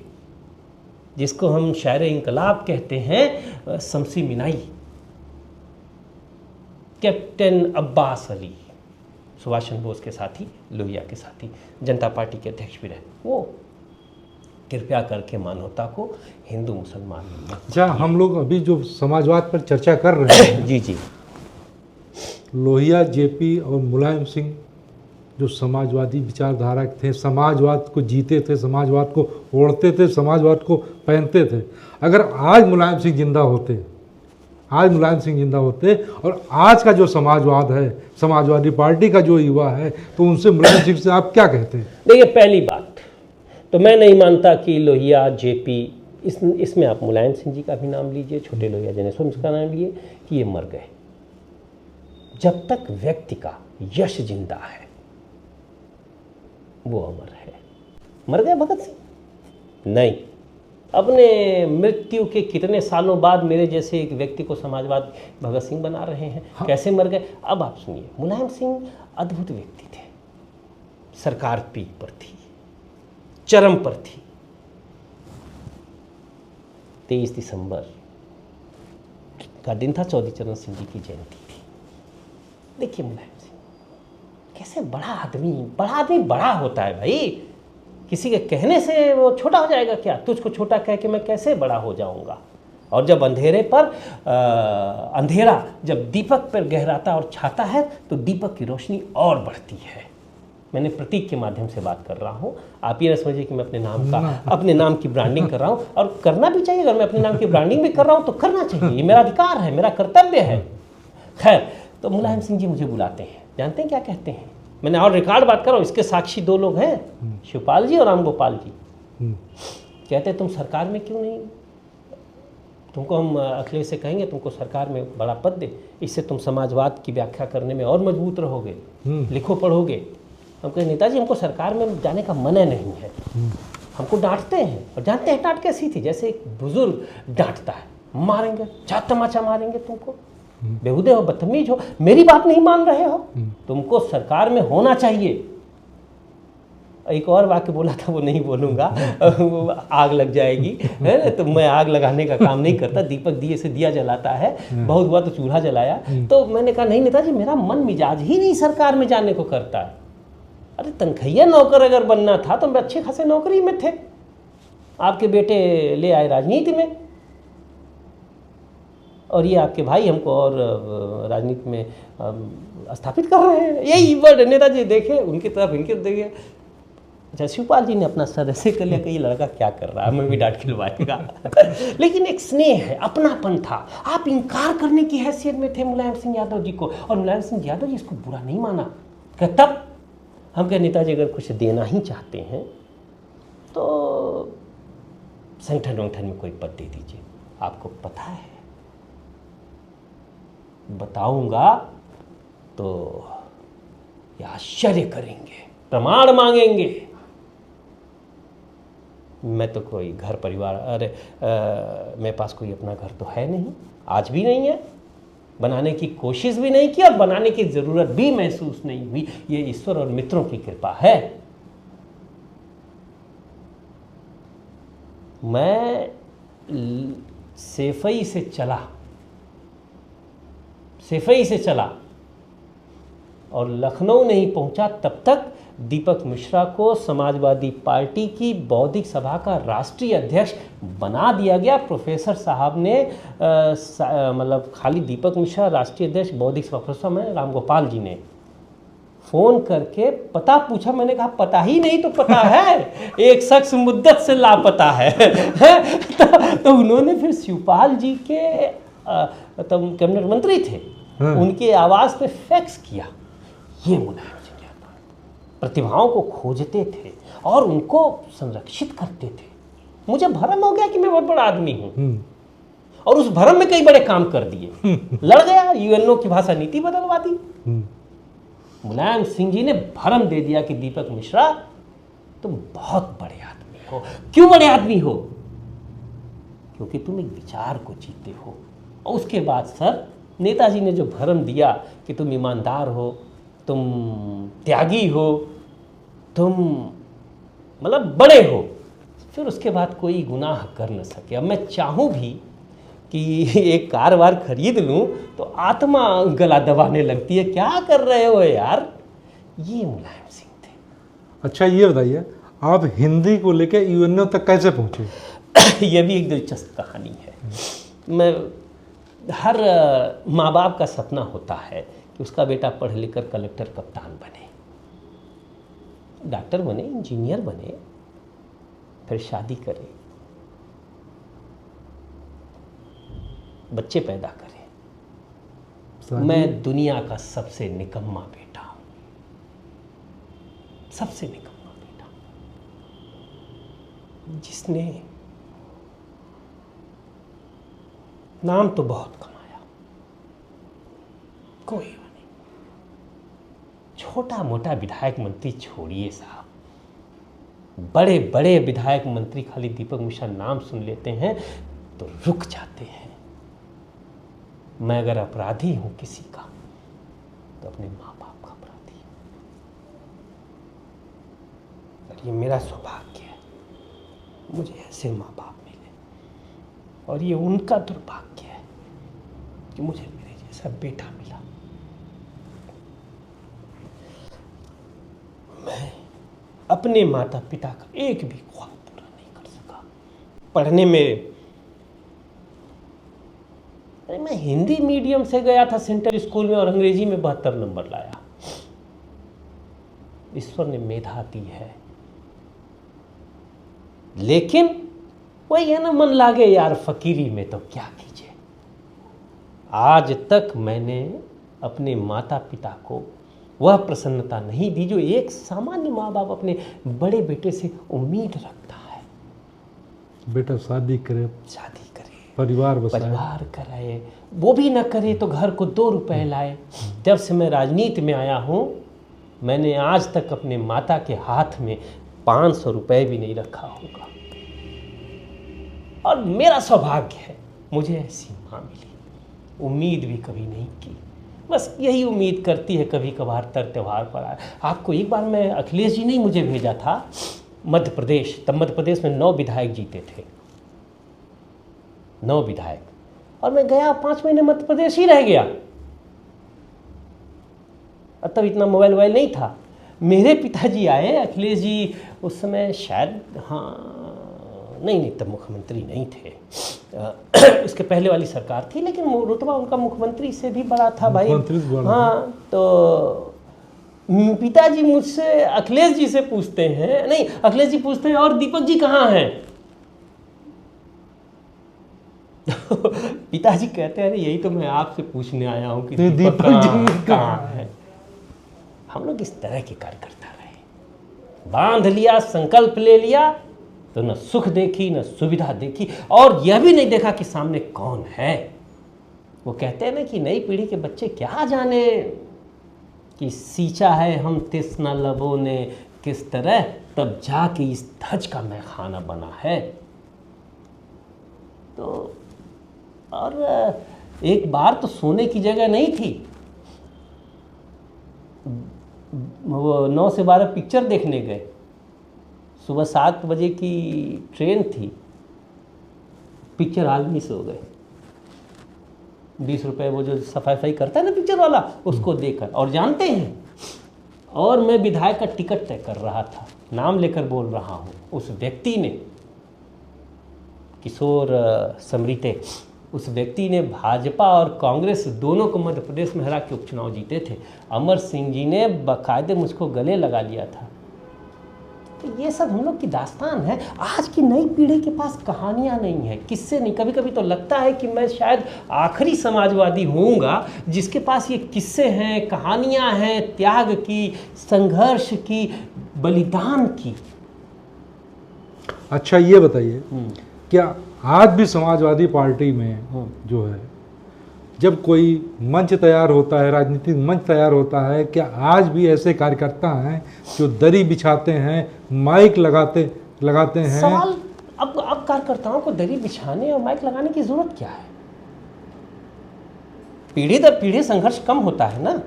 जिसको हम शायर इंकलाब कहते हैं, शमसी मिनाई, कैप्टन अब्बास अली, सुभाष चंद्र बोस के साथी, लोहिया के साथी, जनता पार्टी के अध्यक्ष भी रहे। वो कृपया करके मानवता को हिंदू मुसलमान में मत। अच्छा, हम लोग अभी जो समाजवाद पर चर्चा कर रहे हैं, जी जी, लोहिया, जेपी और मुलायम सिंह जो समाजवादी विचारधारा के थे, समाजवाद को जीते थे, समाजवाद को ओढ़ते थे, समाजवाद को पहनते थे। अगर आज मुलायम सिंह जिंदा होते, आज मुलायम सिंह जिंदा होते और आज का जो समाजवाद है, समाजवादी पार्टी का जो युवा है, तो उनसे मुलायम सिंह से आप क्या कहते हैं? देखिए, पहली बात तो मैं नहीं मानता कि लोहिया, जेपी, इसमें आप मुलायम सिंह जी का भी नाम लीजिए, छोटे लोहिया जनेश्वर का नाम लिए, कि ये मर गए। जब तक व्यक्ति का यश जिंदा है वो अमर है। मर गए भगत सिंह? नहीं। अपने मृत्यु के कितने सालों बाद मेरे जैसे एक व्यक्ति को समाजवाद भगत सिंह बना रहे हैं। हाँ। कैसे मर गए? अब आप सुनिए। मुलायम सिंह अद्भुत व्यक्ति थे, सरकार पीक पर थी, चरम पर थी। 23 दिसंबर का दिन था, चौधरी चरण सिंह जी की जयंती थी। देखिए मुलायम सिंह कैसे बड़ा आदमी बड़ा होता है भाई। किसी के कहने से वो छोटा हो जाएगा क्या? तुझको छोटा कह के मैं कैसे बड़ा हो जाऊंगा? और जब अंधेरे पर अंधेरा जब दीपक पर गहराता और छाता है तो दीपक की रोशनी और बढ़ती है। मैंने प्रतीक के माध्यम से बात कर रहा हूँ। आप ये न समझिए कि मैं अपने नाम की ब्रांडिंग कर रहा हूँ, और करना भी चाहिए। अगर मैं अपने नाम की ब्रांडिंग भी कर रहा हूँ तो करना चाहिए, ये मेरा अधिकार है, मेरा कर्तव्य है। खैर, तो मुलायम सिंह जी मुझे बुलाते हैं, जानते हैं क्या कहते हैं? मैंने और रिकॉर्ड बात कर रहा हूँ, इसके साक्षी 2 लोग हैं, शिवपाल जी और राम गोपाल जी। कहते तुम सरकार में क्यों नहीं, तुमको हम अखिलेश से कहेंगे तुमको सरकार में बड़ा पद दे, इससे तुम समाजवाद की व्याख्या करने में और मजबूत रहोगे, लिखो पढ़ोगे। हम कहे नेताजी हमको सरकार में जाने का मन नहीं है। हमको डांटते हैं, और जानते हैं डांट कैसी थी? जैसे एक बुजुर्ग डांटता है, मारेंगे, चाट तमाचा मारेंगे तुमको, बेहुदे हो, बदतमीज हो, मेरी बात नहीं मान रहे हो, तुमको सरकार में होना चाहिए। एक और वाक्य बोला था, वो नहीं बोलूँगा, आग लग जाएगी, है? तो मैं आग लगाने का काम नहीं करता, दीपक दिए से दिया जलाता है, बहुत हुआ तो चूल्हा जलाया। तो मैंने कहा नहीं नेताजी, मेरा मन मिजाज ही नहीं सरकार में जाने को करता है। अरे तनखैया नौकर अगर बनना था तो मैं अच्छे खासे नौकरी में थे, आपके बेटे ले आए राजनीति में, और ये आपके भाई हमको और राजनीति में स्थापित कर रहे हैं। यही वर्ड नेताजी देखे, उनकी तरफ इनके देखे। अच्छा, शिवपाल जी ने अपना सर ऐसे कर लिया कि ये लड़का क्या कर रहा है, मैं भी डांट खिलवाएगा। लेकिन एक स्नेह है, अपनापन था। आप इनकार करने की हैसियत में थे मुलायम सिंह यादव जी को, और मुलायम सिंह यादव जी इसको बुरा नहीं माना। तब हम कहे नेताजी अगर कुछ देना ही चाहते हैं तो संगठन वंगठन में कोई पद दे दीजिए। आपको पता है, बताऊंगा तो ये आश्चर्य करेंगे, प्रमाण मांगेंगे। मैं तो कोई घर परिवार, अरे मेरे पास कोई अपना घर तो है नहीं, आज भी नहीं है, बनाने की कोशिश भी नहीं की और बनाने की ज़रूरत भी महसूस नहीं हुई। ये ईश्वर और मित्रों की कृपा है। मैं सेफई से चला और लखनऊ नहीं पहुंचा तब तक दीपक मिश्रा को समाजवादी पार्टी की बौद्धिक सभा का राष्ट्रीय अध्यक्ष बना दिया गया। प्रोफेसर साहब ने मतलब खाली दीपक मिश्रा राष्ट्रीय अध्यक्ष बौद्धिक सभा, प्रोफेसर में राम गोपाल जी ने फ़ोन करके पता पूछा। मैंने कहा पता ही नहीं तो पता है, एक शख्स मुद्दत से लापता है। तो उन्होंने फिर शिवपाल जी के तब कैबिनेट मंत्री थे, उनके आवाज़ पे फैक्स किया। ये मुलायम सिंह प्रतिभाओं को खोजते थे और उनको संरक्षित करते थे। मुझे भरम हो गया कि मैं बहुत बड़ा आदमी हूँ, और उस भरम में कई बड़े काम कर दिए। लड़ गया, यूएनओ की भाषा नीति बदलवा दी। मुलायम सिंह जी ने भरम दे दिया कि दीपक मिश्रा तुम बहुत बड़े आदमी हो। क्यों बड़े आदमी हो? क्योंकि तुम एक विचार को जीते हो। और उसके बाद सर नेताजी ने जो भरम दिया कि तुम ईमानदार हो, तुम त्यागी हो, तुम मतलब बड़े हो, फिर उसके बाद कोई गुनाह कर न सके। अब मैं चाहूँ भी कि एक कार वार खरीद लूँ तो आत्मा गला दबाने लगती है। क्या कर रहे हो यार? ये मुलायम सिंह थे। अच्छा, ये बताइए, आप हिंदी को लेकर यूएनओ तक कैसे पहुँचे? यह भी एक दिलचस्प कहानी है। मैं हर माँ बाप का सपना होता है कि उसका बेटा पढ़ लिख कर कलेक्टर कप्तान बने, डॉक्टर बने, इंजीनियर बने, फिर शादी करे, बच्चे पैदा करे। मैं दुनिया का सबसे निकम्मा बेटा हूं, सबसे निकम्मा बेटा, जिसने नाम तो बहुत कमाया, कोई नहीं, छोटा मोटा विधायक मंत्री छोड़िए साहब, बड़े बड़े विधायक मंत्री खाली दीपक मिश्रा नाम सुन लेते हैं तो रुक जाते हैं। मैं अगर अपराधी हूं किसी का तो अपने माँ बाप का अपराधी हूं, और ये मेरा सौभाग्य है, मुझे ऐसे माँ बाप मिले, और ये उनका दुर्भाग्य है कि मुझे मेरे जैसा बेटा मिला। मैं अपने माता पिता का एक भी ख्वाब पूरा नहीं कर सका। पढ़ने में, अरे मैं हिंदी मीडियम से गया था सेंट्रल स्कूल में और अंग्रेजी में 72 नंबर लाया। ईश्वर ने मेधा दी है, लेकिन वही है ना, मन लागे यार फकीरी में तो क्या कीजिए। आज तक मैंने अपने माता पिता को वह प्रसन्नता नहीं दी जो एक सामान्य माँ बाप अपने बड़े बेटे से उम्मीद रखता है। बेटा शादी करे, परिवार कराए, वो भी न करे तो घर को 2 रुपए लाए। जब से मैं राजनीति में आया हूँ, मैंने आज तक अपने माता के हाथ में 500 रुपए भी नहीं रखा होगा। और मेरा सौभाग्य है, मुझे ऐसी माँ मिली। उम्मीद भी कभी नहीं की, बस यही उम्मीद करती है कभी कभार तर त्यौहार पर आए। आपको एक बार मैं, अखिलेश जी ने ही मुझे भेजा था मध्य प्रदेश, तब मध्य प्रदेश में 9 विधायक जीते थे, 9 विधायक, और मैं गया 5 महीने मध्य प्रदेश ही रह गया। और तब इतना मोबाइल नहीं था। मेरे पिताजी आए, अखिलेश जी उस समय शायद, हाँ नहीं तब मुख्यमंत्री नहीं थे, उसके पहले वाली सरकार थी, लेकिन रुतबा उनका मुख्यमंत्री से भी बड़ा था भाई। हाँ, तो पिताजी मुझसे अखिलेश जी से पूछते हैं, नहीं अखिलेश जी पूछते हैं और दीपक जी कहाँ हैं? पिताजी कहते हैं अरे यही तो मैं आपसे पूछने आया हूँ कि दीपक जी कहाँ है। हम लोग इस तरह के कार्यकर्ता रहे, बांध लिया, संकल्प ले लिया तो न सुख देखी न सुविधा देखी, और यह भी नहीं देखा कि सामने कौन है। वो कहते हैं ना कि नई पीढ़ी के बच्चे क्या जाने कि सींचा है हम तिस्ना लबों ने किस तरह, तब जाके इस धज का मैखाना बना है। तो और एक बार तो सोने की जगह नहीं थी, वो 9 से 12 पिक्चर देखने गए, सुबह 7 बजे की ट्रेन थी, पिक्चर हॉल में सो गए। 20 रुपए वो जो सफाई करता है ना पिक्चर वाला, उसको देकर। और जानते हैं, और मैं विधायक का टिकट तय कर रहा था, नाम लेकर बोल रहा हूँ, उस व्यक्ति ने, किशोर समरीते, उस व्यक्ति ने भाजपा और कांग्रेस दोनों को मध्य प्रदेश में हरा के उपचुनाव जीते थे। अमर सिंह जी ने बाकायदे मुझको गले लगा लिया था। तो ये सब हम लोग की दास्तान है। आज की नई पीढ़ी के पास कहानियाँ नहीं है, किस्से नहीं। कभी कभी तो लगता है कि मैं शायद आखिरी समाजवादी होऊंगा जिसके पास ये किस्से हैं, कहानियाँ हैं, त्याग की, संघर्ष की, बलिदान की। अच्छा ये बताइए, क्या आज भी समाजवादी पार्टी में जो है, जब कोई मंच तैयार होता है, राजनीतिक मंच तैयार होता है, क्या आज भी ऐसे कार्यकर्ता हैं जो दरी बिछाते हैं, माइक लगाते हैं? सवाल अब कार्यकर्ताओं को दरी बिछाने और माइक लगाने की जरूरत क्या है? पीढ़ी दर पीढ़ी संघर्ष कम होता है ना।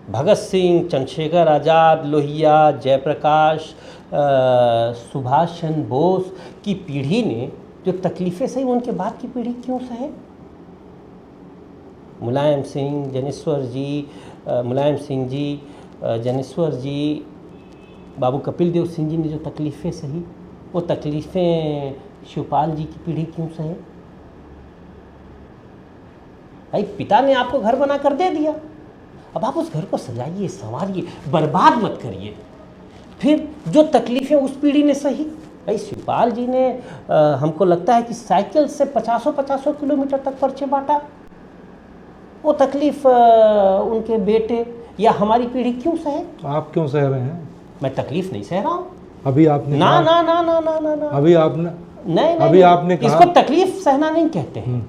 भगत सिंह, चंद्रशेखर आज़ाद, लोहिया, जयप्रकाश, सुभाष चंद्र बोस की पीढ़ी ने जो तकलीफ़ें सही, उनके बाद की पीढ़ी क्यों सहे? मुलायम सिंह जी, ज्ञानेश्वर जी, बाबू कपिल देव सिंह जी ने जो तकलीफ़ें सही, वो तकलीफ़ें शिवपाल जी की पीढ़ी क्यों सहे? भाई पिता ने आपको घर बना कर दे दिया, अब आप उस घर को सजाइए, संवारिए, बर्बाद मत करिए। फिर जो तकलीफ़ें उस पीढ़ी ने सही, भाई शिवपाल जी ने हमको लगता है कि साइकिल से 50-50 किलोमीटर तक पर्चे बांटा। वो तकलीफ़ उनके बेटे या हमारी पीढ़ी क्यों सहे? आप क्यों सह रहे हैं? मैं तकलीफ़ नहीं सह रहा हूँ। अभी आपने ना कहा, ना ना ना ना ना ना अभी आपने नहीं अभी आपने कहा, इसको तकलीफ सहना नहीं कहते हैं,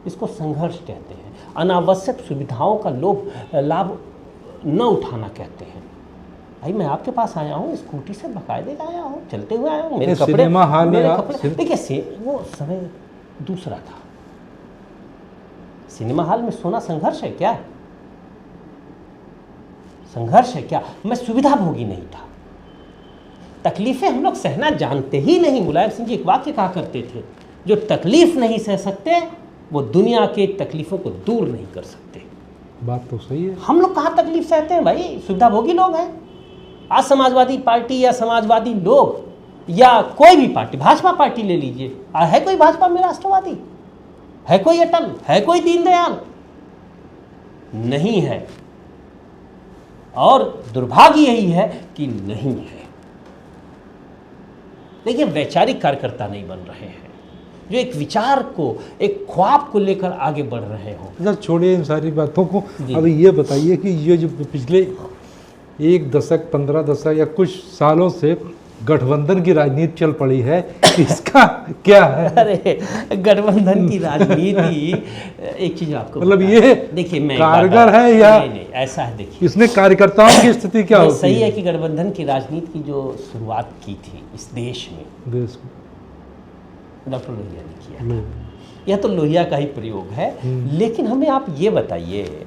इसको संघर्ष कहते हैं। अनावश्यक सुविधाओं का लाभ न उठाना कहते हैं। भाई मैं आपके पास आया हूँ, स्कूटी से बाकायदे आया हूँ, चलते हुए आया हूँ, मेरे कपड़े, सिनेमा हॉल में मेरे आप कपड़े देखिए, वो समय दूसरा था। सिनेमा हॉल में सोना संघर्ष है क्या? संघर्ष है क्या? मैं सुविधा भोगी नहीं था। तकलीफें हम लोग सहना जानते ही नहीं। मुलायम सिंह जी एक वाक्य कहा करते थे, जो तकलीफ नहीं सह सकते वो दुनिया के तकलीफों को दूर नहीं कर सकते। बात तो सही है। हम लोग कहाँ तकलीफ सहते हैं भाई? सुविधा भोगी लोग हैं। आज समाजवादी पार्टी या समाजवादी लोग या कोई भी पार्टी, भाजपा पार्टी ले लीजिए, है कोई भाजपा में राष्ट्रवादी? है कोई अटल? है कोई दीनदयाल? नहीं है। और दुर्भाग्य यही है कि नहीं है। देखिए, वैचारिक कार्यकर्ता नहीं बन रहे हैं जो एक विचार को, एक ख्वाब को लेकर आगे बढ़ रहे हो। अच्छा छोड़िए इन सारी बातों को, अभी ये बताइए कि ये जो पिछले 1 दशक 15 दशक या कुछ सालों से गठबंधन की राजनीति चल पड़ी है, इसका क्या है? अरे गठबंधन की राजनीति, एक चीज आपको मतलब ये देखिए, मैं कारगर है या नहीं, ऐसा है। देखिए, इसने कार्यकर्ताओं की स्थिति क्या होती है? सही है कि गठबंधन की राजनीति की जो शुरुआत की थी इस देश में, डॉक्टर लोहिया ने किया। यह तो लोहिया का ही प्रयोग है। लेकिन हमें आप ये बताइए,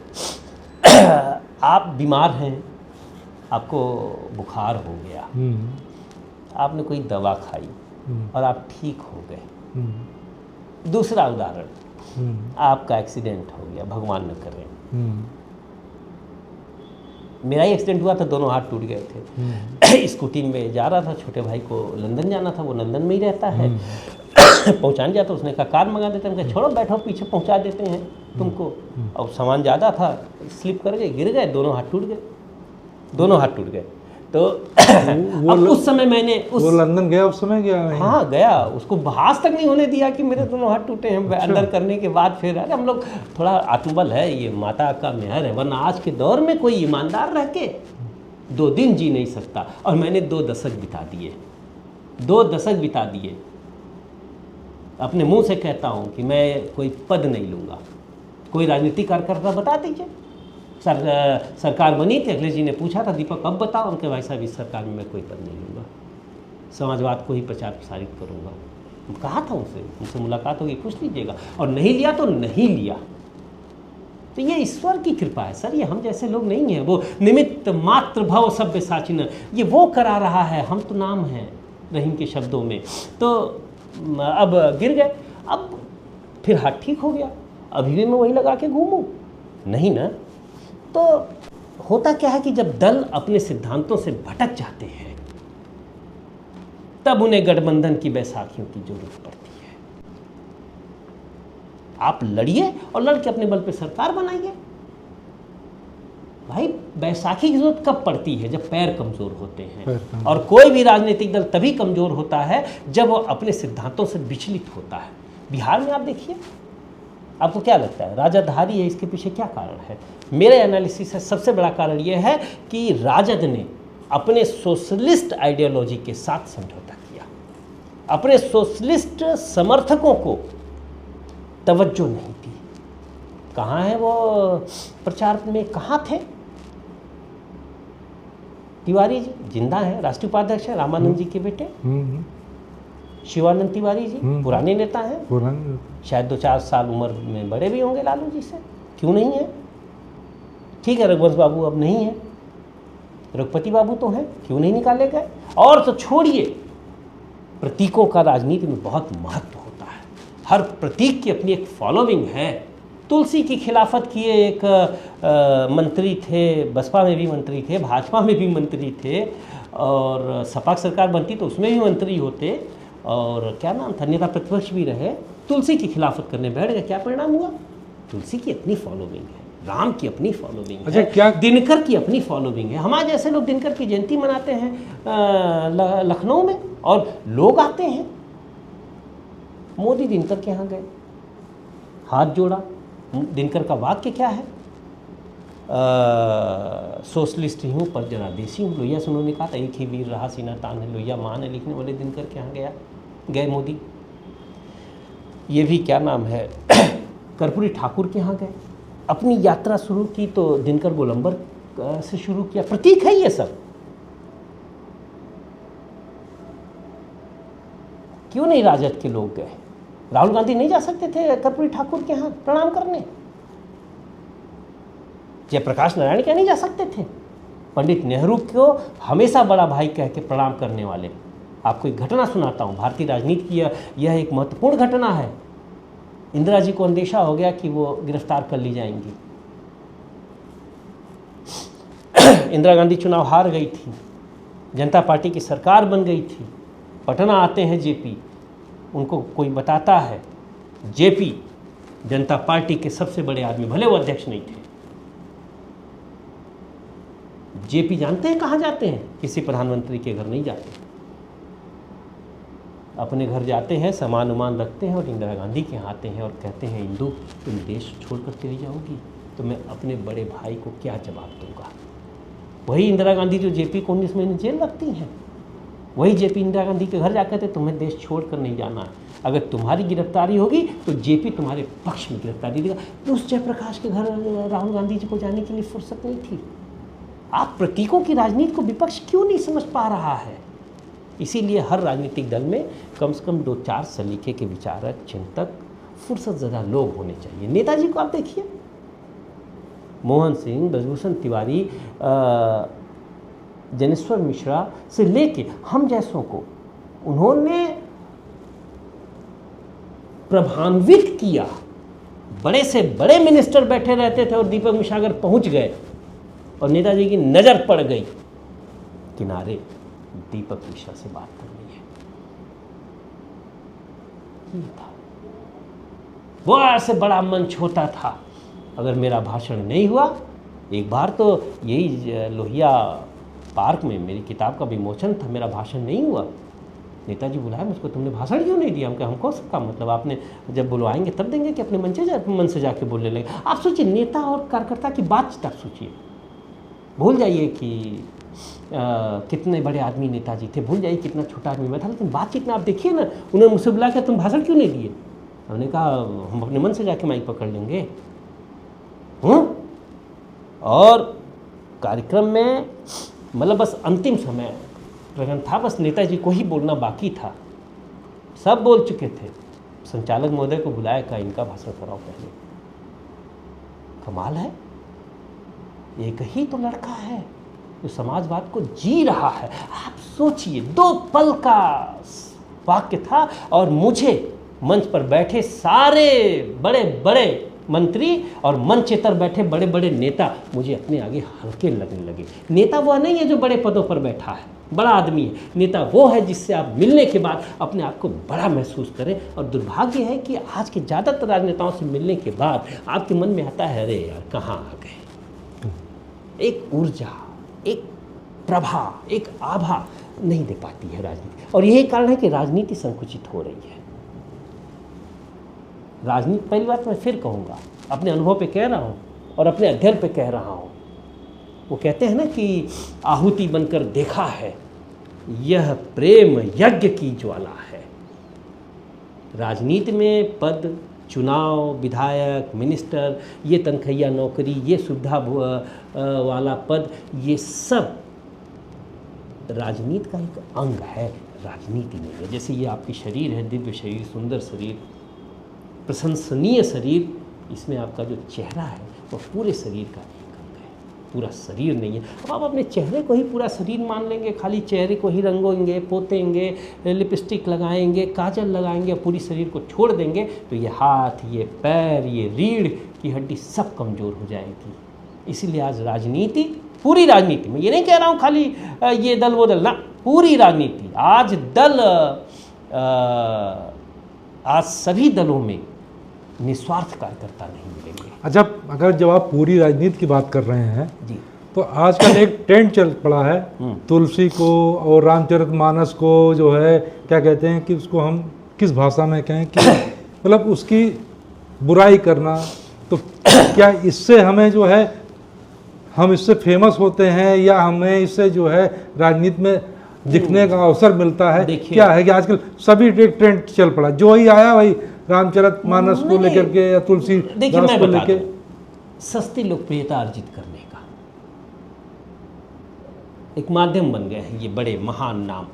आप बीमार हैं, आपको बुखार हो गया, आपने कोई दवा खाई और आप ठीक हो गए। दूसरा उदाहरण, आपका एक्सीडेंट हो गया, भगवान न करे। मेरा ही एक्सीडेंट हुआ था, दोनों हाथ टूट गए थे। स्कूटी में जा रहा था, छोटे भाई को लंदन जाना था, वो लंदन में ही रहता है, पहुंचाने जाता। उसने कहा कार मंगा देते हैं। मैं कहा छोड़ो, बैठो, पीछे पहुंचा देते हैं तुमको। और सामान ज़्यादा था, स्लिप कर गए, गिर गए, दोनों हाथ टूट गए, दोनों हाथ टूट गए। तो अब उस समय मैंने वो लंदन गया उस समय? गया नहीं? हाँ गया, उसको बहास तक नहीं होने दिया कि मेरे दोनों हाथ टूटे हैं। अच्छा। अंदर करने के बाद फिर, अरे हम लोग थोड़ा आत्मबल है, ये माता का मेहर है, वरना आज के दौर में कोई ईमानदार रह के 2 दिन जी नहीं सकता। और मैंने 2 दशक बिता दिए, 2 दशक बिता दिए। अपने मुंह से कहता हूँ कि मैं कोई पद नहीं लूँगा। कोई राजनीतिक कार्यकर्ता बता दीजिए। सरकार बनी थी, अखिलेश जी ने पूछा था, दीपक अब बताओ। उनके भाई साहब, इस सरकार में मैं कोई पद नहीं लूँगा, समाजवाद को ही प्रचार प्रसारित करूँगा। कहा था उनसे मुलाकात होगी, पूछ लीजिएगा। और नहीं लिया तो नहीं लिया। तो ये ईश्वर की कृपा है सर, ये हम जैसे लोग नहीं हैं। वो निमित्त मात्र भव सभ्य साचिन, ये वो करा रहा है, हम तो नाम हैं रहीम के शब्दों में। तो अब गिर गए, अब फिर हाथ ठीक हो गया, अभी भी मैं वही लगा के घूमूं? नहीं ना। तो होता क्या है कि जब दल अपने सिद्धांतों से भटक जाते हैं, तब उन्हें गठबंधन की बैसाखियों की जरूरत पड़ती है। आप लड़िए और लड़ के अपने बल पे सरकार बनाइए। भाई बैसाखी की जरूरत कब पड़ती है? जब पैर कमजोर होते हैं। और कोई भी राजनीतिक दल तभी कमजोर होता है जब वो अपने सिद्धांतों से विचलित होता है। बिहार में आप देखिए, आपको क्या लगता है राजधारी है, इसके पीछे क्या कारण है? मेरे एनालिसिस है, सबसे बड़ा कारण यह है कि राजद ने अपने सोशलिस्ट आइडियोलॉजी के साथ समझौता किया, अपने सोशलिस्ट समर्थकों को तवज्जो नहीं दी। कहाँ है वो प्रचार में, कहाँ थे? तिवारी जी जिंदा है, राष्ट्रीय उपाध्यक्ष है, रामानंद जी के बेटे। शिवानंद तिवारी जी पुराने नेता हैं, शायद 2-4 साल उम्र में बड़े भी होंगे लालू जी से, क्यों नहीं है? ठीक है, रघुवंश बाबू अब नहीं है, रघुपति बाबू तो हैं, क्यों नहीं निकाले गए? और तो छोड़िए, प्रतीकों का राजनीति में बहुत महत्व होता है। हर प्रतीक की अपनी एक फॉलोइंग है। तुलसी की खिलाफत किए एक मंत्री थे, बसपा में भी मंत्री थे, भाजपा में भी मंत्री थे, और सपा की सरकार बनती तो उसमें भी मंत्री होते, और क्या नाम था, नेता प्रतिपक्ष भी रहे, तुलसी की खिलाफत करने बैठ गए। क्या परिणाम हुआ? तुलसी की अपनी फॉलोइंग है, राम की अपनी फॉलोइंग अच्छा, है, क्या दिनकर की अपनी फॉलोइंग है। हमारे जैसे लोग दिनकर की जयंती मनाते हैं लखनऊ में, और लोग आते हैं। मोदी दिनकर के यहाँ गए, हाथ जोड़ा। दिनकर का वाक्य क्या है? सोशलिस्ट ही हूँ पर जरा देसी हूँ। लोहिया से उन्होंने कहा था, एक ही वीर रहा सीना तान है, लोहिया मान है, लिखने वाले दिनकर के यहाँ गए मोदी। ये भी क्या नाम है, कर्पूरी ठाकुर के यहाँ गए, अपनी यात्रा शुरू की तो दिनकर गोलंबर से शुरू किया। प्रतीक है ये सब। क्यों नहीं राजद के लोग गए? राहुल गांधी नहीं जा सकते थे कर्पूरी ठाकुर के यहाँ प्रणाम करने? जयप्रकाश नारायण क्या नहीं जा सकते थे? पंडित नेहरू को हमेशा बड़ा भाई कह के प्रणाम करने वाले। आपको एक घटना सुनाता हूँ, भारतीय राजनीति की यह एक महत्वपूर्ण घटना है। इंदिरा जी को अंदेशा हो गया कि वो गिरफ्तार कर ली जाएंगी। इंदिरा गांधी चुनाव हार गई थी, जनता पार्टी की सरकार बन गई थी। पटना आते हैं जेपी, उनको कोई बताता है जेपी जनता पार्टी के सबसे बड़े आदमी, भले वो अध्यक्ष नहीं थे। जेपी जानते हैं कहाँ जाते हैं? किसी प्रधानमंत्री के घर नहीं जाते, अपने घर जाते हैं, सामान उमान रखते हैं और इंदिरा गांधी के यहाँ आते हैं और कहते हैं, इंदु तुम देश छोड़कर चली जाओगी तो मैं अपने बड़े भाई को क्या जवाब दूंगा। वही इंदिरा गांधी जो जेपी को 19 महीने जेल रखती हैं, वही जेपी इंदिरा गांधी के घर जाकर कहते तुम्हें देश छोड़कर नहीं जाना है, अगर तुम्हारी गिरफ्तारी होगी तो जेपी तुम्हारे पक्ष में गिरफ्तारी देगा। तो उस जयप्रकाश के घर राहुल गांधी जी को जाने के लिए फुर्सत नहीं थी। आप प्रतीकों की राजनीति को विपक्ष क्यों नहीं समझ पा रहा है? इसीलिए हर राजनीतिक दल में कम से कम 2-4 सलीके के विचारक, चिंतक, फुर्सत ज़्यादा लोग होने चाहिए। नेताजी को आप देखिए, मोहन सिंह, ब्रजभूषण तिवारी, जनेश्वर मिश्रा से लेके हम जैसों को उन्होंने प्रभान्वित किया। बड़े से बड़े मिनिस्टर बैठे रहते थे और दीपक मिश्रा अगर पहुंच गए और नेताजी की नज़र पड़ गई किनारे, दीपक मिश्रा से बात करनी है, ये था। बड़ा से बड़ा मंच होता था। अगर मेरा भाषण नहीं हुआ, एक बार तो यही लोहिया पार्क में मेरी किताब का विमोचन था, मेरा भाषण नहीं हुआ, नेताजी बुलाया मुझको, तुमने भाषण क्यों नहीं दिया? हमको सबका मतलब आपने जब बुलवाएंगे तब देंगे कि अपने मन से जाके बोलने लगे। आप सोचिए, नेता और कार्यकर्ता की बातचीत आप सोचिए। भूल जाइए कि कितने बड़े आदमी नेताजी थे, भूल जाइए कितना छोटा आदमी मैं था, लेकिन बातचीत में आप देखिए ना, उन्होंने मुझसे बुला के तुम भाषण क्यों नहीं दिए? हमने कहा हम अपने मन से जाके माइक पकड़ लेंगे। और कार्यक्रम में मतलब बस अंतिम समय प्रकरण था, बस नेताजी को ही बोलना बाकी था, सब बोल चुके थे। संचालक महोदय को बुलाया, कहा इनका भाषण कराओ पहले। कमाल है, एक ही तो लड़का है जो समाजवाद को जी रहा है। आप सोचिए, 2 पल का वाक्य था और मुझे मंच पर बैठे सारे बड़े बड़े मंत्री और मंचेतर बैठे बड़े बड़े नेता मुझे अपने आगे हल्के लगने लगे। नेता वो नहीं है जो बड़े पदों पर बैठा है, बड़ा आदमी है। नेता वो है जिससे आप मिलने के बाद अपने आप को बड़ा महसूस करें। और दुर्भाग्य है कि आज के ज़्यादातर राजनेताओं से मिलने के बाद आपके मन में आता है, अरे यार कहाँ आ गए। एक ऊर्जा, एक प्रभा, एक आभा नहीं दे पाती है राजनीति, और यही कारण है कि राजनीति संकुचित हो रही है। राजनीति, पहली बात मैं फिर कहूँगा, अपने अनुभव पे कह रहा हूँ और अपने अध्ययन पे कह रहा हूँ। वो कहते हैं ना कि आहुति बनकर देखा है, यह प्रेम यज्ञ की ज्वाला है। राजनीति में पद, चुनाव, विधायक, मिनिस्टर, ये तनख्वाह नौकरी, ये सुविधा वाला पद, ये सब राजनीति का एक अंग है, राजनीति नहीं है। जैसे ये आपकी शरीर है, दिव्य शरीर, सुंदर शरीर, प्रशंसनीय शरीर, इसमें आपका जो चेहरा है वो पूरे शरीर का एक अंग है, पूरा शरीर नहीं है। अब आप अपने चेहरे को ही पूरा शरीर मान लेंगे, खाली चेहरे को ही रंगोंगे, पोतेंगे, लिपस्टिक लगाएंगे, काजल लगाएंगे, पूरी शरीर को छोड़ देंगे, तो ये हाथ, ये पैर, ये रीढ़ की हड्डी सब कमज़ोर हो जाएगी। इसीलिए आज राजनीति पूरी राजनीति में, ये नहीं कह रहा हूँ खाली ये दल वो दल ना, पूरी राजनीति। आज आज सभी दलों में निस्वार्थ कार्यकर्ता नहीं मिलेंगे। अच्छा, अगर जब आप पूरी राजनीति की बात कर रहे हैं जी, तो आजकल एक ट्रेंड चल पड़ा है तुलसी को और रामचरितमानस को जो है क्या कहते हैं कि उसको हम किस भाषा में कहें कि मतलब उसकी बुराई करना, तो क्या इससे हमें जो है हम इससे फेमस होते हैं या हमें इससे जो है राजनीति में दिखने का अवसर मिलता है? क्या है कि आजकल सभी एक ट्रेंड चल पड़ा, जो ही आया वही रामचरितमानस को लेकर के या तुलसी दास को लेकर सस्ती लोकप्रियता अर्जित करने का एक माध्यम बन गए हैं ये बड़े महान नाम।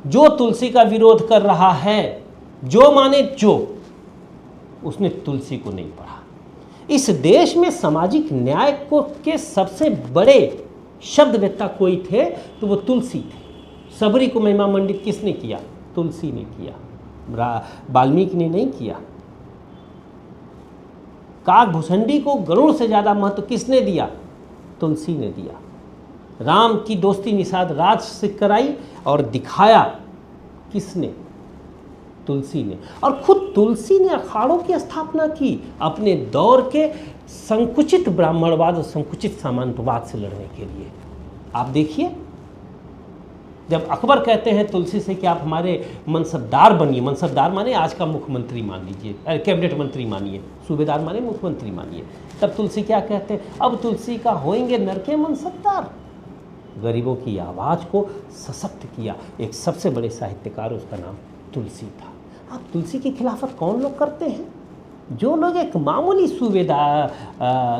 जो तुलसी का विरोध कर रहा है, जो माने जो, उसने तुलसी को नहीं पढ़ा। इस देश में सामाजिक न्याय को के सबसे बड़े शब्दवेत्ता कोई थे तो वो तुलसी थे। सबरी को महिमा मंडित किसने किया? तुलसी ने किया, वाल्मीकि ने नहीं किया। काकभूषणी को गरुड़ से ज़्यादा महत्व किसने दिया? तुलसी ने दिया। राम की दोस्ती निषाद राज से कराई और दिखाया किसने? तुलसी ने। और खुद तुलसी ने अखाड़ों की स्थापना की अपने दौर के संकुचित ब्राह्मणवाद और संकुचित सामंतवाद से लड़ने के लिए। आप देखिए, जब अकबर कहते हैं तुलसी से कि आप हमारे मनसबदार बनिए, मनसबदार माने आज का मुख्यमंत्री मान लीजिए, कैबिनेट मंत्री मानिए, सूबेदार माने मुख्यमंत्री मानिए, तब तुलसी क्या कहते हैं? अब तुलसी का होएंगे नर के मनसबदार। गरीबों की आवाज़ को सशक्त किया एक सबसे बड़े साहित्यकार, उसका नाम तुलसी था। आप तुलसी की खिलाफत कौन लोग करते हैं? जो लोग एक मामूली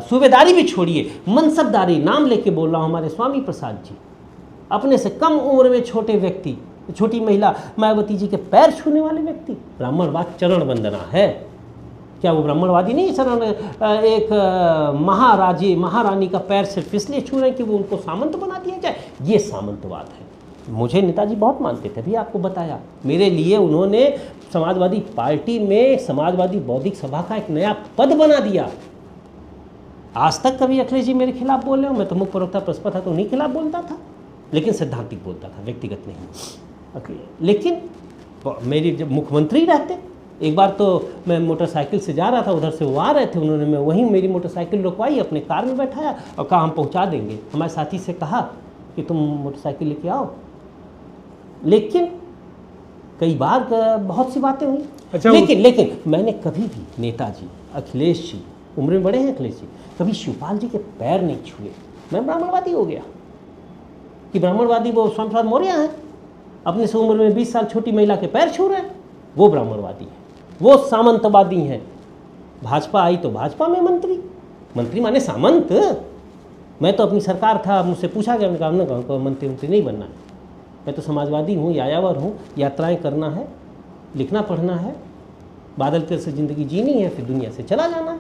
सूबेदारी भी छोड़िए, मनसबदारी, नाम लेके बोल रहा हूँ, हमारे स्वामी प्रसाद जी, अपने से कम उम्र में छोटे व्यक्ति, छोटी महिला मायावती जी के पैर छूने वाले व्यक्ति, ब्राह्मणवाद चरण वंदना है। क्या वो ब्राह्मणवादी नहीं? चरण एक महारानी का पैर सिर्फ इसलिए छू रहे हैं कि वो उनको सामंत बना दिया जाए, ये सामंतवाद है। मुझे नेताजी बहुत मानते थे, अभी आपको बताया। मेरे लिए उन्होंने समाजवादी पार्टी में समाजवादी बौद्धिक सभा का एक नया पद बना दिया। आज तक कभी अखिलेश जी मेरे खिलाफ बोले हो? मैं तो मुख्य प्रवक्ता प्रस्पा था तो उन्हीं खिलाफ बोलता था, लेकिन सैद्धांतिक बोलता था, व्यक्तिगत नहीं। लेकिन मेरी जब मुख्यमंत्री रहते, एक बार तो मैं मोटरसाइकिल से जा रहा था, उधर से वो आ रहे थे, उन्होंने मैं वहीं मेरी मोटरसाइकिल रुकवाई, अपने कार में बैठाया और कहा हम पहुंचा देंगे। हमारे साथी से कहा कि तुम मोटरसाइकिल लेके आओ। लेकिन कई बार बहुत सी बातें हुई। अच्छा, लेकिन मैंने कभी भी नेताजी, अखिलेश जी, उम्र में बड़े हैं अखिलेश जी, कभी शिवपाल जी के पैर नहीं छुए। मैं ब्राह्मणवादी हो गया कि ब्राह्मणवादी वो स्वामी प्रसाद मौर्य हैं, अपने से उम्र में 20 साल छोटी महिला के पैर छू रहे हैं, वो ब्राह्मणवादी हैं, वो सामंतवादी हैं। भाजपा आई तो भाजपा में मंत्री माने सामंत। मैं तो अपनी सरकार था, मुझसे पूछा गया, मैंने कहा मंत्री नहीं बनना है, मैं तो समाजवादी हूँ, यायावर हूँ, यात्राएं करना है, लिखना पढ़ना है, बादल तेल से ज़िंदगी जीनी है, फिर दुनिया से चला जाना है।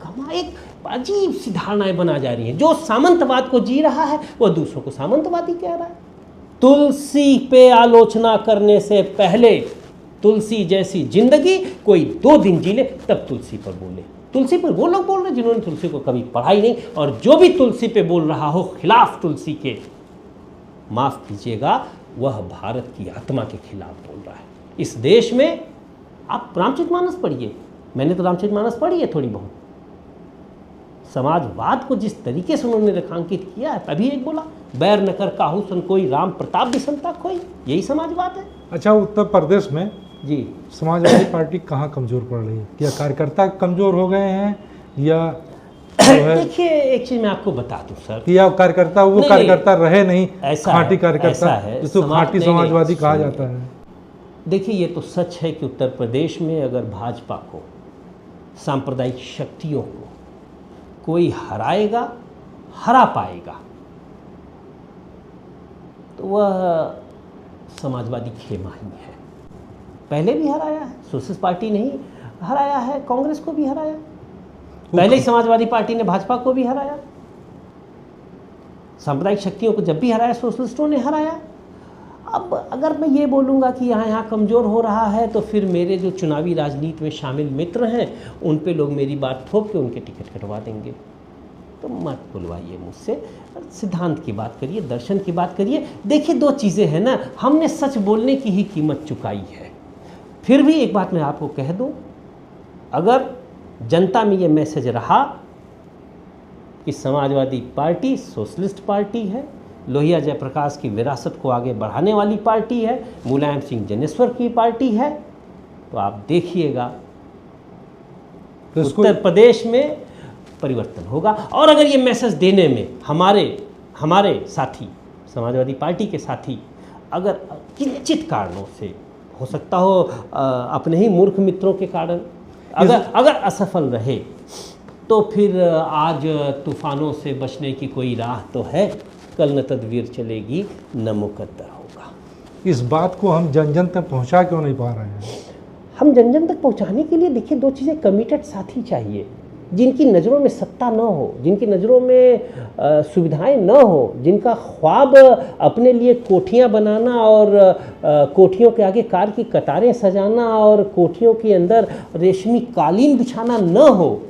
कमा एक अजीब सी धारणाएं बना जा रही हैं। जो सामंतवाद को जी रहा है वो दूसरों को सामंतवादी कह रहा है। तुलसी पे आलोचना करने से पहले तुलसी जैसी जिंदगी कोई 2 दिन जी ले तब तुलसी पर बोले। तुलसी पर वो लोग बोल रहे जिन्होंने तुलसी को कभी पढ़ा ही नहीं, और जो भी तुलसी पे बोल रहा हो खिलाफ तुलसी के, माफ़ कीजिएगा, वह भारत की आत्मा के खिलाफ बोल रहा है। इस देश में आप रामचरितमानस पढ़िए, मैंने तो रामचरितमानस पढ़ी है थोड़ी बहुत। समाजवाद को जिस तरीके से उन्होंने रेखांकित किया है, तभी एक बोला बैर न कर काहू सन कोई, राम प्रताप बिसंता कोई, यही समाजवाद है। अच्छा, उत्तर प्रदेश में जी समाजवादी पार्टी कहाँ कमज़ोर पड़ रही है? क्या कार्यकर्ता कमज़ोर हो गए हैं या देखिए, एक चीज़ मैं आपको बता दूं सर, कि आप कार्यकर्ता वो कार्यकर्ता रहे नहीं, ऐसा खाँटी कार्यकर्ता है, जिसको खाँटी समाजवादी कहा जाता है। देखिए, ये तो सच है कि उत्तर प्रदेश में अगर भाजपा को, सांप्रदायिक शक्तियों को कोई हरा पाएगा तो वह समाजवादी खेमा ही है। पहले भी हराया है, सोशलिस्ट पार्टी नहीं हराया है, कांग्रेस को भी हराया, पहले ही समाजवादी पार्टी ने भाजपा को भी हराया, सांप्रदायिक शक्तियों को जब भी हराया सोशलिस्टों ने हराया। अब अगर मैं ये बोलूँगा कि यहाँ कमज़ोर हो रहा है तो फिर मेरे जो चुनावी राजनीति में शामिल मित्र हैं उन पे लोग मेरी बात थोप के उनके टिकट कटवा देंगे। तो मत बुलवाइए मुझसे, सिद्धांत की बात करिए, दर्शन की बात करिए। देखिए 2 चीज़ें हैं ना, हमने सच बोलने की ही कीमत चुकाई है। फिर भी एक बात मैं आपको कह दूं, अगर जनता में ये मैसेज रहा कि समाजवादी पार्टी सोशलिस्ट पार्टी है, लोहिया जयप्रकाश की विरासत को आगे बढ़ाने वाली पार्टी है, मुलायम सिंह जनेश्वर की पार्टी है, तो आप देखिएगा उत्तर प्रदेश में परिवर्तन होगा। और अगर ये मैसेज देने में हमारे साथी, समाजवादी पार्टी के साथी, अगर किंचित कारणों से, हो सकता हो अपने ही मूर्ख मित्रों के कारण, अगर असफल रहे, तो फिर आज तूफानों से बचने की कोई राह तो है, कल न तदबीर चलेगी न मुकद्दर होगा। इस बात को हम जन जन तक पहुंचा क्यों नहीं पा रहे हैं? हम जन जन तक पहुंचाने के लिए देखिए 2 चीज़ें, कमिटेड साथी चाहिए, जिनकी नज़रों में सत्ता न हो, जिनकी नज़रों में सुविधाएं न हो, जिनका ख्वाब अपने लिए कोठियां बनाना और कोठियों के आगे कार की कतारें सजाना और कोठियों के अंदर रेशमी कालीन बिछाना न हो,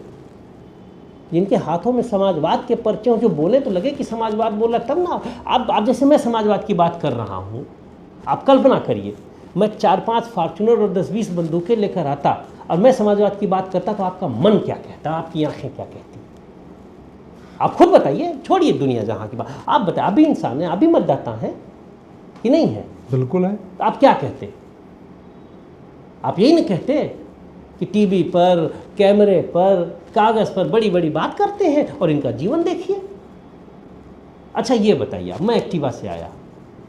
जिनके हाथों में समाजवाद के पर्चे हों, जो बोले तो लगे कि समाजवाद बोला, तब ना। आप जैसे मैं समाजवाद की बात कर रहा हूँ, आप कल्पना करिए मैं 4-5 फॉर्च्यूनर और 10-20 बंदूकें लेकर आता और मैं समाजवाद की बात करता, तो आपका मन क्या कहता, आपकी आंखें क्या कहती? आप खुद बताइए, छोड़िए दुनिया जहाँ की बात, आप बताइए, आप भी इंसान हैं, आप भी मतदाता हैं कि नहीं है? बिल्कुल है। तो आप क्या कहते? आप यही नहीं कहते कि टीवी पर, कैमरे पर, कागज़ पर बड़ी बड़ी बात करते हैं और इनका जीवन देखिए। अच्छा ये बताइए, मैं एक्टिवा से आया,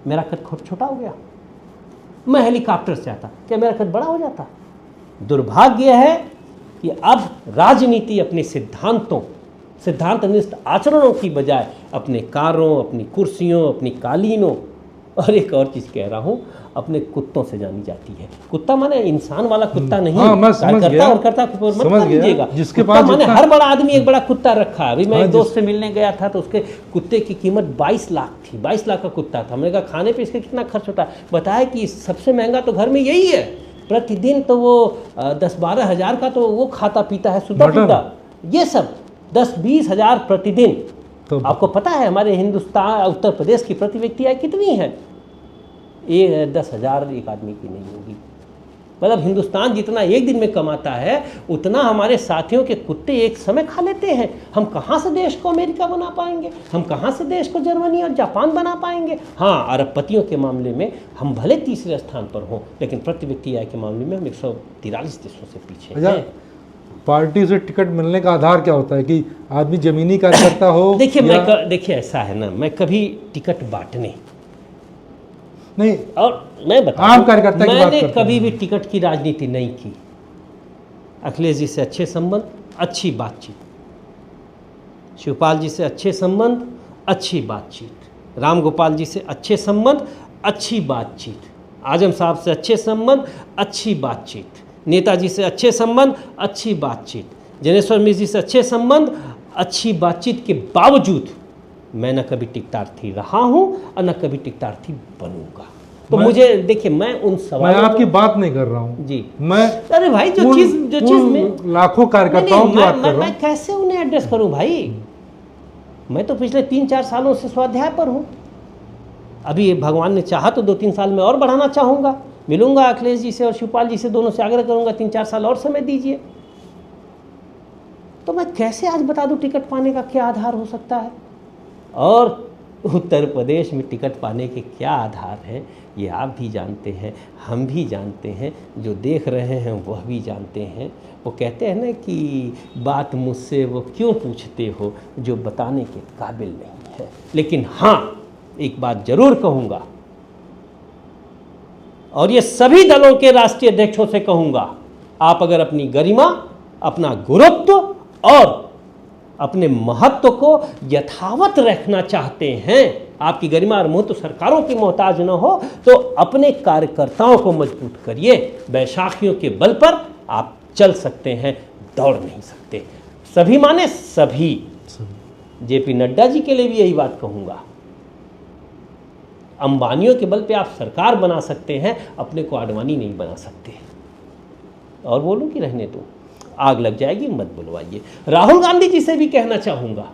मेरा कद छोटा हो गया, मैं हेलीकॉप्टर से आता, क्या मेरा कद बड़ा हो जाता? दुर्भाग्य है कि अब राजनीति अपने सिद्धांतनिष्ठ आचरणों की बजाय अपने कारों, अपनी कुर्सियों, अपनी कालीनों और एक और चीज़ कह रहा हूँ, अपने कुत्तों से जानी जाती है। कुत्ता माने इंसान वाला कुत्ता नहीं, मैं समझ गया, समझ गया, जिसके पास माने हर बड़ा आदमी एक बड़ा कुत्ता रखा है। अभी मैं एक दोस्त से मिलने गया था, तो उसके कुत्ते की कीमत 22 लाख थी, 22 लाख का कुत्ता था। मैंने कहा खाने पे इसका कितना खर्च होता है? बताया कि सबसे महंगा तो घर में यही है, प्रतिदिन तो वो 10-12 हज़ार का तो वो खाता पीता है, सुधा, ये सब 10-20 हज़ार प्रतिदिन। तो आपको पता है हमारे हिंदुस्तान, उत्तर प्रदेश की प्रति व्यक्ति आय कितनी है? 10,000 एक आदमी की नहीं होगी। मतलब हिंदुस्तान जितना एक दिन में कमाता है, उतना हमारे साथियों के कुत्ते एक समय खा लेते हैं। हम कहाँ से देश को अमेरिका बना पाएंगे? हम कहाँ से देश को जर्मनी और जापान बना पाएंगे? हाँ, अरबपतियों के मामले में हम भले तीसरे स्थान पर हों, लेकिन प्रति व्यक्ति आय के मामले में हम 143 देशों से पीछे हैं। पार्टी से टिकट मिलने का आधार क्या होता है कि आदमी जमीनी कार्यकर्ता हो? देखिए ऐसा है ना, मैं कभी टिकट बांटने नहीं, और मैं बता, आम कार्यकर्ता की बात मैंने कभी भी टिकट की राजनीति नहीं की। अखिलेश जी से अच्छे संबंध, अच्छी बातचीत, शिवपाल जी से अच्छे संबंध, अच्छी बातचीत, राम गोपाल जी से अच्छे संबंध, अच्छी बातचीत, आजम साहब से अच्छे संबंध, अच्छी बातचीत, नेताजी से अच्छे संबंध, अच्छी बातचीत, जनेश्वर मिश्र जी से अच्छे संबंध, अच्छी बातचीत के बावजूद मैं न कभी टिकटार्थी रहा हूं और न कभी टिकटार्थी बनूंगा। तो मुझे देखिए, मैं उन सवालों, मैं आपकी बात नहीं कर रहा हूं जी, मैं अरे भाई जो चीज में लाखों कार्यकर्ताओं की बात कर रहा हूं, मैं कैसे उन्हें एड्रेस करूं भाई? मैं तो पिछले 3-4 सालों से स्वाध्याय पर हूं। अभी भगवान ने चाहा तो 2-3 साल में और बढ़ाना चाहूंगा, मिलूंगा अखिलेश जी से और शिवपाल जी से, दोनों से आग्रह करूंगा 3-4 साल और समय दीजिए। तो मैं कैसे आज बता दूं टिकट पाने का क्या आधार हो सकता है, और उत्तर प्रदेश में टिकट पाने के क्या आधार हैं, ये आप भी जानते हैं, हम भी जानते हैं, जो देख रहे हैं वह भी जानते हैं। वो कहते हैं ना कि बात मुझसे वो क्यों पूछते हो जो बताने के काबिल नहीं है। लेकिन हाँ, एक बात जरूर कहूँगा, और ये सभी दलों के राष्ट्रीय अध्यक्षों से कहूँगा, आप अगर अपनी गरिमा, अपना गुरुत्व और अपने महत्व को यथावत रखना चाहते हैं, आपकी गरिमा और महत्व सरकारों की मोहताज न हो, तो अपने कार्यकर्ताओं को मजबूत करिए। बैसाखियों के बल पर आप चल सकते हैं, दौड़ नहीं सकते। सभी माने सभी। जेपी नड्डा जी के लिए भी यही बात कहूँगा, अंबानियों के बल पे आप सरकार बना सकते हैं, अपने को आडवाणी नहीं बना सकते। और बोलूं कि रहने दो, आग लग जाएगी, मत बुलवाइए। राहुल गांधी जी से भी कहना चाहूँगा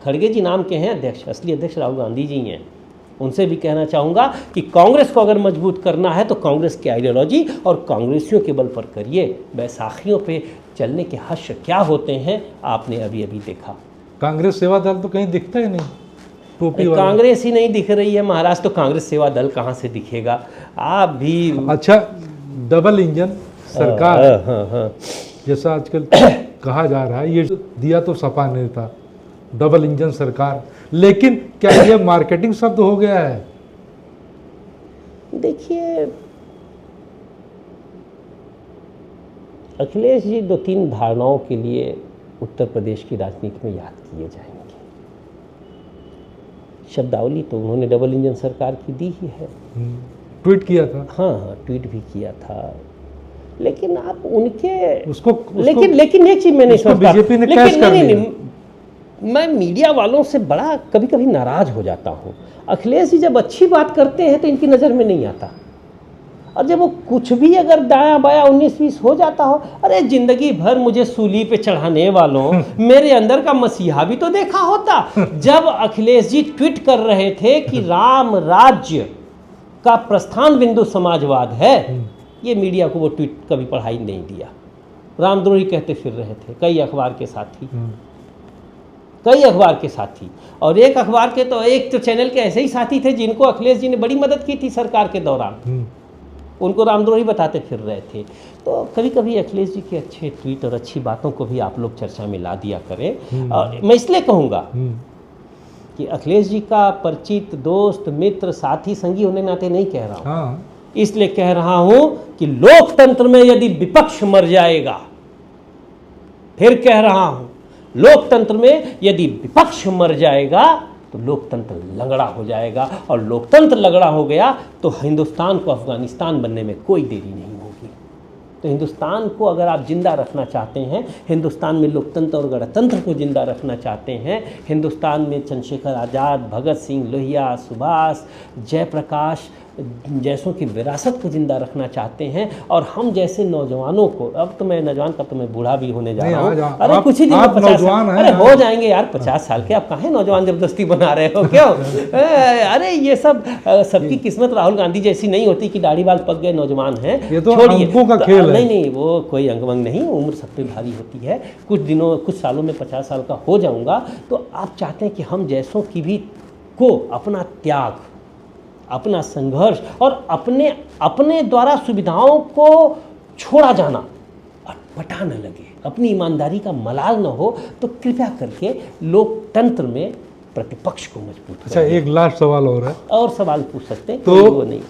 खड़गे जी नाम के हैं अध्यक्ष, असली अध्यक्ष राहुल गांधी जी हैं। उनसे भी कहना चाहूँगा कि कांग्रेस को अगर मजबूत करना है तो कांग्रेस की आइडियोलॉजी और कांग्रेसियों के बल पर करिए। बैसाखियों पे चलने के हश्र क्या होते हैं आपने अभी अभी देखा। कांग्रेस सेवा दल तो कहीं दिखता ही नहीं, टोपी वाला। कांग्रेस ही नहीं दिख रही है महाराज, तो कांग्रेस सेवा दल कहाँ से दिखेगा। आप भी अच्छा, डबल इंजन सरकार हाँ। जैसा आजकल कहा जा रहा है, ये दिया तो सपा ने था, डबल इंजन सरकार, लेकिन क्या ये मार्केटिंग शब्द हो गया है? देखिए अखिलेश जी 2-3 धारणाओं के लिए उत्तर प्रदेश की राजनीति में याद किए जाएंगे। शब्दावली तो उन्होंने डबल इंजन सरकार की दी ही है। ट्वीट किया था। हाँ, ट्वीट भी किया था, लेकिन आप उनके उसको लेकिन एक चीज मैं नहीं समझता, बीजेपी ने कैश कर लिया। मैं मीडिया वालों से बड़ा कभी कभी नाराज हो जाता हूँ। अखिलेश जी जब अच्छी बात करते हैं तो इनकी नज़र में नहीं आता, और जब वो कुछ भी अगर दाया बाया 19-20 हो जाता हो, अरे जिंदगी भर मुझे सूली पे चढ़ाने वालों मेरे अंदर का मसीहा भी तो देखा होता। जब अखिलेश जी ट्वीट कर रहे थे कि राम राज्य का प्रस्थान बिंदु समाजवाद है, ये मीडिया को वो ट्वीट कभी पढ़ाई नहीं दिया। रामद्रोही कहते फिर रहे थे कई अखबार के साथी, और एक अखबार के तो एक तो चैनल के ऐसे ही साथी थे जिनको अखिलेश जी ने बड़ी मदद की थी सरकार के दौरान, उनको रामद्रोही बताते फिर रहे थे। तो कभी कभी अखिलेश जी के अच्छे ट्वीट और अच्छी बातों को भी आप लोग चर्चा में ला दिया करें। और मैं इसलिए कहूँगा कि अखिलेश जी का परिचित दोस्त मित्र साथी संगी होने नाते नहीं कह रहा हूँ, इसलिए कह रहा हूँ कि लोकतंत्र में यदि विपक्ष मर जाएगा, फिर कह रहा हूँ लोकतंत्र में यदि विपक्ष मर जाएगा तो लोकतंत्र लंगड़ा हो जाएगा, और लोकतंत्र लंगड़ा हो गया तो हिंदुस्तान को अफगानिस्तान बनने में कोई देरी नहीं होगी। तो हिंदुस्तान को अगर आप जिंदा रखना चाहते हैं, हिंदुस्तान में लोकतंत्र और गणतंत्र को जिंदा रखना चाहते हैं, हिंदुस्तान में चंद्रशेखर आज़ाद, भगत सिंह, लोहिया, सुभाष, जयप्रकाश जैसों की विरासत को जिंदा रखना चाहते हैं, और हम जैसे नौजवानों को, अब तो मैं नौजवान का तो मैं बूढ़ा भी होने जा रहा हूँ, अरे कुछ ही दिन में 50 साल, अरे हो जाएंगे यार 50 साल के, आप काहे नौजवान जबरदस्ती बना रहे हो क्यों? अरे ये सब सबकी किस्मत राहुल गांधी जैसी नहीं होती कि दाढ़ी बाल पक गए नौजवान हैं, छोड़िए, नहीं वो कोई अंगवंग नहीं, उम्र सब पे भारी होती है। कुछ सालों में 50 साल का हो जाऊंगा, तो आप चाहते हैं कि हम जैसों की भी को अपना त्याग, अपना संघर्ष और अपने द्वारा सुविधाओं को छोड़ा जाना अटपटा न लगे, अपनी ईमानदारी का मलाल न हो, तो कृपया करके लोकतंत्र में प्रतिपक्ष को मजबूत करें। अच्छा, एक लास्ट सवाल और है, और सवाल पूछ सकते हैं तो वो नहीं।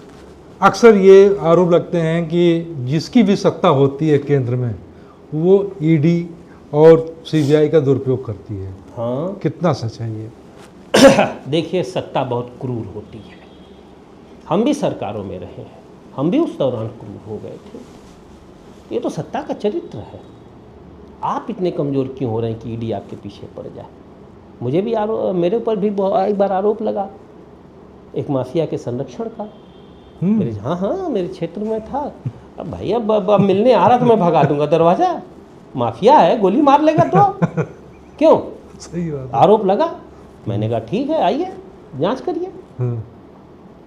अक्सर ये आरोप लगते हैं कि जिसकी भी सत्ता होती है केंद्र में, वो ईडी और सीबीआई का दुरुपयोग करती है। हाँ, कितना सच है ये? देखिए, सत्ता बहुत क्रूर होती है, हम भी सरकारों में रहे हैं, हम भी उस दौरान क्रूर हो गए थे। ये तो सत्ता का चरित्र है। आप इतने कमज़ोर क्यों हो रहे हैं कि ईडी आपके पीछे पड़ जाए? मुझे भी मेरे ऊपर भी एक बार आरोप लगा एक माफिया के संरक्षण का। मेरे क्षेत्र में था। अब भाई अब मिलने आ रहा तो मैं भगा दूंगा दरवाज़ा, माफिया है, गोली मार लेगा तो क्यों? सही बात। आरोप लगा, मैंने कहा ठीक है, आइए जांच करिए।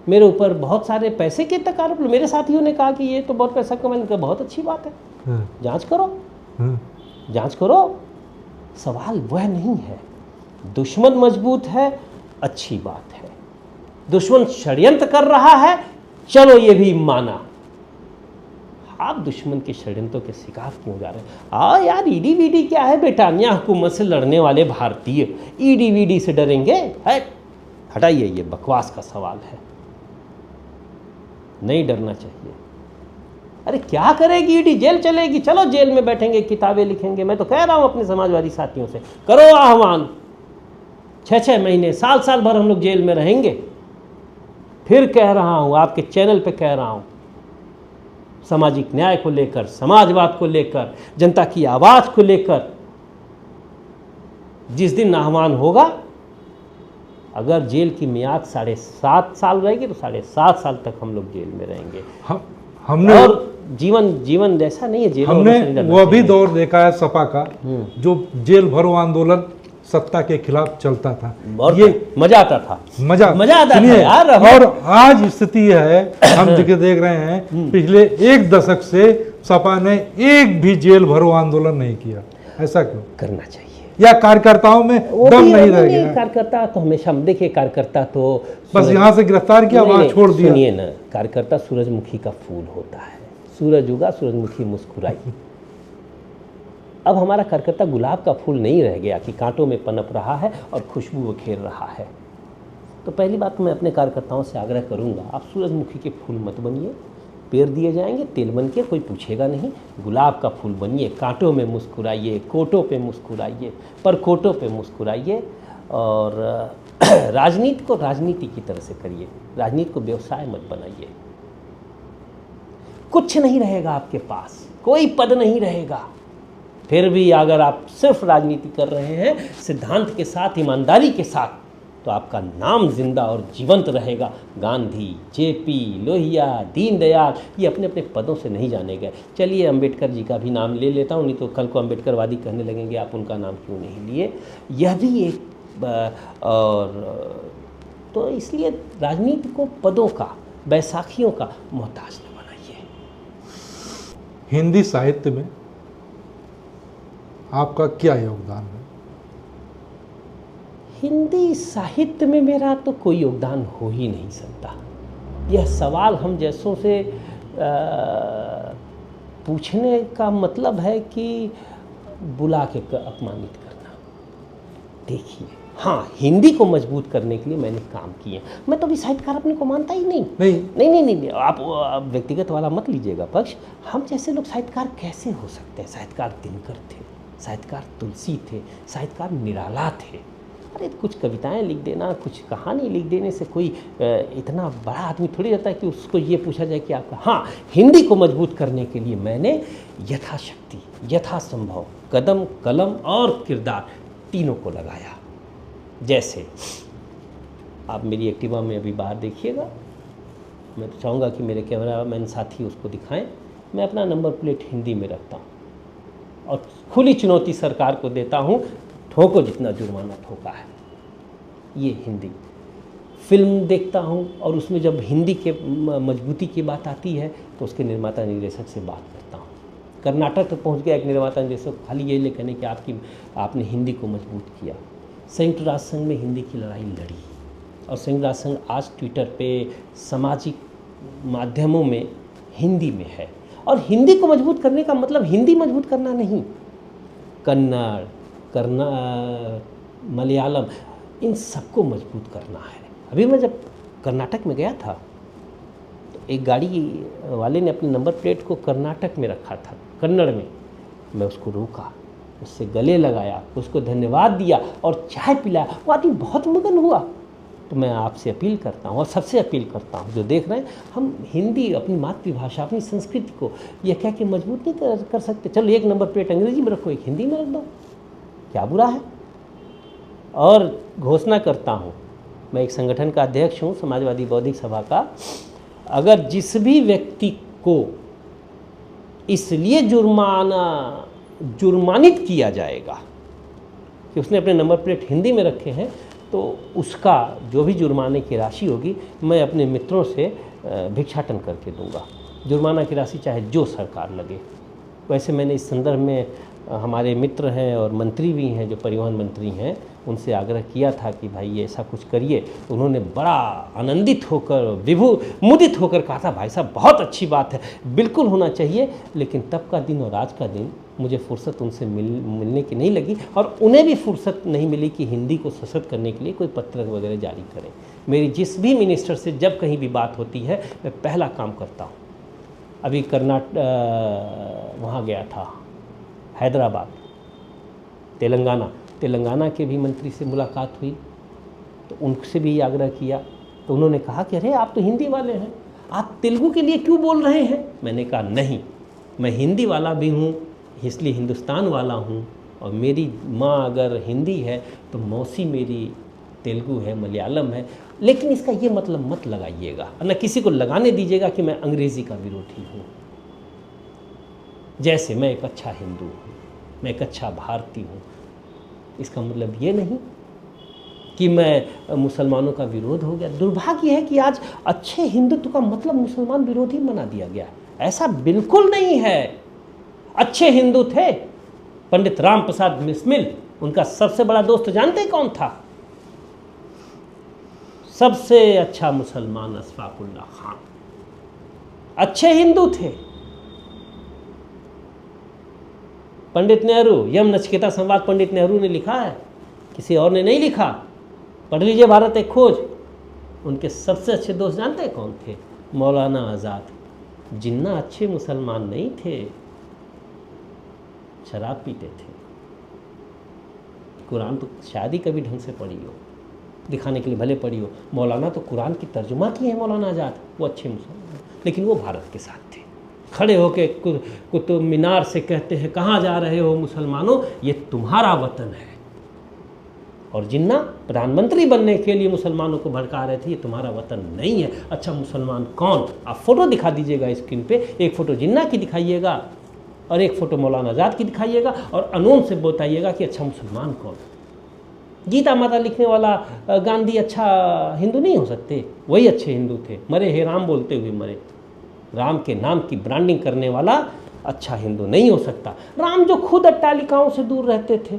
मेरे ऊपर बहुत सारे पैसे के तक आरोप, मेरे साथियों ने कहा कि ये तो बहुत पैसा कमाने का, बहुत अच्छी बात है, जांच करो। सवाल वह नहीं है, दुश्मन मजबूत है, अच्छी बात है, दुश्मन षड्यंत्र कर रहा है, चलो ये भी माना। आप दुश्मन के षड्यंत्रों के शिकार क्यों जा रहे हैं? यार ईडी वीडी क्या है, ब्रिटानिया हुकूमत से लड़ने वाले भारतीय ईडी वीडी से डरेंगे? हटाइए, ये बकवास का सवाल है, नहीं डरना चाहिए। अरे क्या करेगी ईडी? जेल चलेगी, चलो जेल में बैठेंगे, किताबें लिखेंगे। मैं तो कह रहा हूं अपने समाजवादी साथियों से, करो आह्वान, 6-6 महीने, साल भर हम लोग जेल में रहेंगे। फिर कह रहा हूं, आपके चैनल पे कह रहा हूं, सामाजिक न्याय को लेकर, समाजवाद को लेकर, जनता की आवाज को लेकर जिस दिन आह्वान होगा, अगर जेल की मियाद 7.5 साल रहेगी तो 7.5 साल तक हम लोग जेल में रहेंगे। हमने और जीवन जैसा नहीं है जेल। हमने वो भी दौर देखा है सपा का, जो जेल भरो आंदोलन सत्ता के खिलाफ चलता था। और ये मजा आता था, मजा आता था सुनिए, यार। और आज स्थिति है, हम देख रहे हैं पिछले एक दशक से सपा ने एक भी जेल भरो आंदोलन नहीं किया। ऐसा क्यों? करना चाहिए, या कार्यकर्ताओं में दम नहीं रह गया? कार्यकर्ता तो हमेशा, देखिए कार्यकर्ता तो बस यहाँ से गिरफ्तार किया, वहाँ छोड़ दिया। सुनिए ना, कार्यकर्ता सूरजमुखी का फूल होता है, सूरज उगा सूरजमुखी मुस्कुराई। अब हमारा कार्यकर्ता गुलाब का फूल नहीं रह गया कि कांटों में पनप रहा है और खुशबू बिखेर रहा है। तो पहली बात तो मैं अपने कार्यकर्ताओं से आग्रह करूंगा, आप सूरजमुखी के फूल मत बनिए, पेड़ दिए जाएंगे तेल बन के, कोई पूछेगा नहीं। गुलाब का फूल बनिए, कांटों में मुस्कुराइए, कोटों पे मुस्कुराइए, पर कोटों पे मुस्कुराइए। और राजनीति को राजनीति की तरह से करिए, राजनीति को व्यवसाय मत बनाइए। कुछ नहीं रहेगा आपके पास, कोई पद नहीं रहेगा, फिर भी अगर आप सिर्फ राजनीति कर रहे हैं सिद्धांत के साथ, ईमानदारी के साथ, तो आपका नाम जिंदा और जीवंत रहेगा। गांधी, जेपी, लोहिया, दीनदयाल, ये अपने अपने पदों से नहीं जाने गए। चलिए अंबेडकर जी का भी नाम ले लेता हूँ, नहीं तो कल को अंबेडकरवादी कहने लगेंगे आप उनका नाम क्यों नहीं लिए। यह भी एक और तो इसलिए राजनीति को पदों का, बैसाखियों का मोहताज न बनाइए। हिंदी साहित्य में आपका क्या योगदान है? हिंदी साहित्य में मेरा तो कोई योगदान हो ही नहीं सकता। यह सवाल हम जैसों से पूछने का मतलब है कि बुला के अपमानित करना। देखिए, हाँ, हिंदी को मजबूत करने के लिए मैंने काम किए। मैं तो अभी साहित्यकार अपने को मानता ही नहीं। नहीं, आप व्यक्तिगत वाला मत लीजिएगा पक्ष। हम जैसे लोग साहित्यकार कैसे हो सकते हैं? साहित्यकार दिनकर थे, साहित्यकार तुलसी थे, साहित्यकार निराला थे। अरे कुछ कविताएं लिख देना, कुछ कहानी लिख देने से कोई इतना बड़ा आदमी थोड़ी रहता है कि उसको ये पूछा जाए कि आपका। हाँ, हिंदी को मजबूत करने के लिए मैंने यथाशक्ति, यथासंभव कदम, कलम और किरदार तीनों को लगाया। जैसे आप मेरी एक्टिवा में अभी बाहर देखिएगा, मैं तो चाहूँगा कि मेरे कैमरामैन साथी उसको दिखाएं। मैं अपना नंबर प्लेट हिंदी में रखता हूँ और खुली चुनौती सरकार को देता हूँ, ठोको जितना जुर्माना ठोका है। ये हिंदी फिल्म देखता हूँ और उसमें जब हिंदी के मजबूती की बात आती है तो उसके निर्माता निर्देशक से बात करता हूँ। कर्नाटक तक पहुँच गया एक निर्माता निर्देशक, खाली ये ले कहने कि आपने हिंदी को मजबूत किया। संयुक्त राष्ट्र संघ में हिंदी की लड़ाई लड़ी और संयुक्त राष्ट्र संघ आज ट्विटर पे, सामाजिक माध्यमों में हिंदी में है। और हिंदी को मजबूत करने का मतलब हिंदी मजबूत करना नहीं, कन्नड़, मलयालम, इन सबको मजबूत करना है। अभी मैं जब कर्नाटक में गया था तो एक गाड़ी वाले ने अपने नंबर प्लेट को कर्नाटक में रखा था, कन्नड़ में। मैं उसको रोका, उससे गले लगाया, उसको धन्यवाद दिया और चाय पिलाया। वो आदमी बहुत मगन हुआ। तो मैं आपसे अपील करता हूँ और सबसे अपील करता हूँ जो देख रहे हैं, हम हिंदी, अपनी मातृभाषा, अपनी संस्कृति को यह कह के मजबूत नहीं कर सकते। चलो एक नंबर प्लेट अंग्रेजी में रखो, एक हिंदी में रख दो, क्या बुरा है। और घोषणा करता हूँ, मैं एक संगठन का अध्यक्ष हूँ, समाजवादी बौद्धिक सभा का। अगर जिस भी व्यक्ति को इसलिए जुर्मानित किया जाएगा कि उसने अपने नंबर प्लेट हिंदी में रखे हैं, तो उसका जो भी जुर्माने की राशि होगी मैं अपने मित्रों से भिक्षाटन करके दूंगा। जुर्माना की राशि चाहे जो सरकार लगे। वैसे मैंने इस संदर्भ में हमारे मित्र हैं और मंत्री भी हैं जो परिवहन मंत्री हैं, उनसे आग्रह किया था कि भाई ये ऐसा कुछ करिए। उन्होंने बड़ा आनंदित होकर, मुदित होकर कहा था, भाई साहब बहुत अच्छी बात है, बिल्कुल होना चाहिए। लेकिन तब का दिन और आज का दिन मुझे फुर्सत उनसे मिलने की नहीं लगी और उन्हें भी फुर्सत नहीं मिली कि हिंदी को सशक्त करने के लिए कोई पत्र वगैरह जारी करें। मेरी जिस भी मिनिस्टर से जब कहीं भी बात होती है, मैं पहला काम करता हूँ। अभी वहाँ गया था हैदराबाद, तेलंगाना के भी मंत्री से मुलाकात हुई, तो उनसे भी आग्रह किया। तो उन्होंने कहा कि अरे आप तो हिंदी वाले हैं, आप तेलुगु के लिए क्यों बोल रहे हैं? मैंने कहा नहीं, मैं हिंदी वाला भी हूँ, इसलिए हिंदुस्तान वाला हूँ। और मेरी माँ अगर हिंदी है तो मौसी मेरी तेलुगु है, मलयालम है। लेकिन इसका ये मतलब मत लगाइएगा और न किसी को लगाने दीजिएगा कि मैं अंग्रेज़ी का विरोधी हूँ। जैसे मैं एक अच्छा हिंदू हूँ, मैं एक अच्छा भारतीय हूँ, इसका मतलब ये नहीं कि मैं मुसलमानों का विरोध हो गया। दुर्भाग्य है कि आज अच्छे हिंदुत्व का मतलब मुसलमान विरोधी बना दिया गया। ऐसा बिल्कुल नहीं है। अच्छे हिंदू थे। पंडित राम प्रसाद बिस्मिल, उनका सबसे बड़ा दोस्त जानते कौन था? सबसे अच्छा मुसलमान अशफाकुल्ला खान। अच्छे हिंदू थे। पंडित नेहरू, यम नचिकेता संवाद पंडित नेहरू ने लिखा है, किसी और ने नहीं लिखा। पढ़ लीजिए भारत एक खोज। उनके सबसे अच्छे दोस्त जानते हैं कौन थे? मौलाना आज़ाद। जिन्ना अच्छे मुसलमान नहीं थे, शराब पीते थे। कुरान तो शायद ही कभी ढंग से पढ़ी हो, दिखाने के लिए भले पढ़ी हो। मौलाना तो कुरान की तर्जुमा की है मौलाना आज़ाद, वो अच्छे मुसलमान, लेकिन वो भारत के साथ थे। खड़े होके कुतुब मीनार से कहते हैं, कहाँ जा रहे हो मुसलमानों, ये तुम्हारा वतन है। और जिन्ना प्रधानमंत्री बनने के लिए मुसलमानों को भड़का रहे थे, ये तुम्हारा वतन नहीं है। अच्छा मुसलमान कौन? आप फोटो दिखा दीजिएगा स्क्रीन पे, एक फ़ोटो जिन्ना की दिखाइएगा और एक फ़ोटो मौलाना आज़ाद की दिखाइएगा और अनोन से बताइएगा कि अच्छा मुसलमान कौन। गीता माता लिखने वाला गांधी अच्छा हिंदू नहीं हो सकते? वही अच्छे हिंदू थे। मरे हे राम बोलते हुए मरे। राम के नाम की ब्रांडिंग करने वाला अच्छा हिंदू नहीं हो सकता। राम जो खुद अट्टालिकाओं से दूर रहते थे,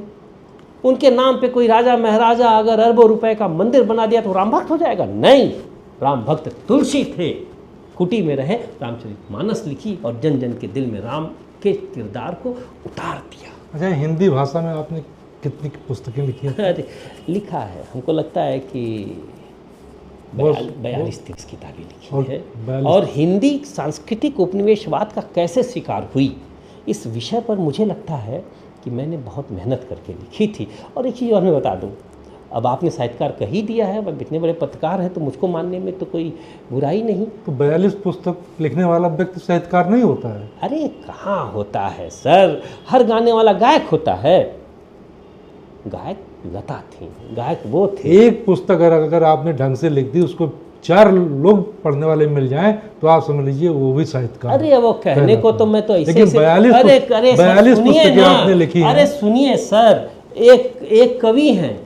उनके नाम पे कोई राजा महाराजा अगर अरबों रुपए का मंदिर बना दिया तो राम भक्त हो जाएगा? नहीं, राम भक्त तुलसी थे, कुटी में रहे, रामचरितमानस लिखी और जन जन के दिल में राम के किरदार को उतार दिया। अच्छा, हिंदी भाषा में आपने कितनी पुस्तकें लिखी हैं? लिखा है, हमको लगता है कि 42-43 किताबें लिखी है। और हिंदी सांस्कृतिक उपनिवेशवाद का कैसे शिकार हुई, इस विषय पर मुझे लगता है कि मैंने बहुत मेहनत करके लिखी थी। और एक चीज़ और मैं बता दूं, अब आपने साहित्यकार कह ही दिया है, अब इतने बड़े पत्रकार हैं तो मुझको मानने में तो कोई बुराई नहीं। तो 42 पुस्तक लिखने वाला व्यक्ति साहित्यकार नहीं होता है? अरे कहाँ होता है सर, हर गाने वाला गायक होता है। गायक लता थी, गायक वो थे। एक पुस्तक अगर आपने ढंग से लिख दी, उसको 4 लोग पढ़ने वाले मिल जाएं तो आप समझ लीजिए वो भी साहित्यकार। अरे वो कहने को तो मैं तो ऐसे लेकिन 42 पुस्तकें आपने लिखी हैं। अरे सुनिए सर, एक कवि हैं,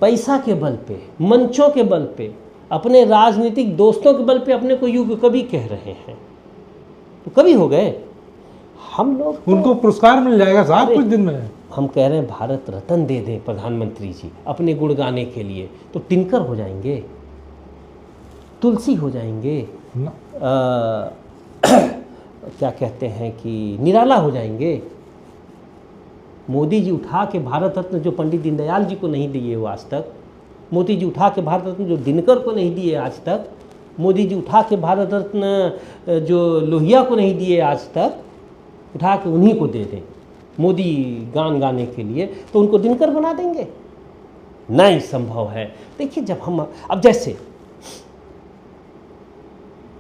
पैसा के बल पे, मंचों के बल पे, अपने राजनीतिक दोस्तों के बल पे अपने को युग कवि कह रहे हैं, तो कवि हो गए। हम लोग उनको पुरस्कार मिल जाएगा साहब कुछ दिन में। हम कह रहे हैं भारत रत्न दे दें प्रधानमंत्री जी अपने गुण गाने के लिए, तो टिनकर हो जाएंगे, तुलसी हो जाएंगे, क्या कहते हैं कि निराला हो जाएंगे। मोदी जी उठा के भारत रत्न जो पंडित दीनदयाल जी को नहीं दिए वो आज तक, मोदी जी उठा के भारत रत्न जो दिनकर को नहीं दिए आज तक, मोदी जी उठा के भारत रत्न जो लोहिया को नहीं दिए आज तक, उठा के उन्हीं को दे दें मोदी गान गाने के लिए, तो उनको दिनकर बना देंगे? नहीं संभव है। देखिए जब हम अब जैसे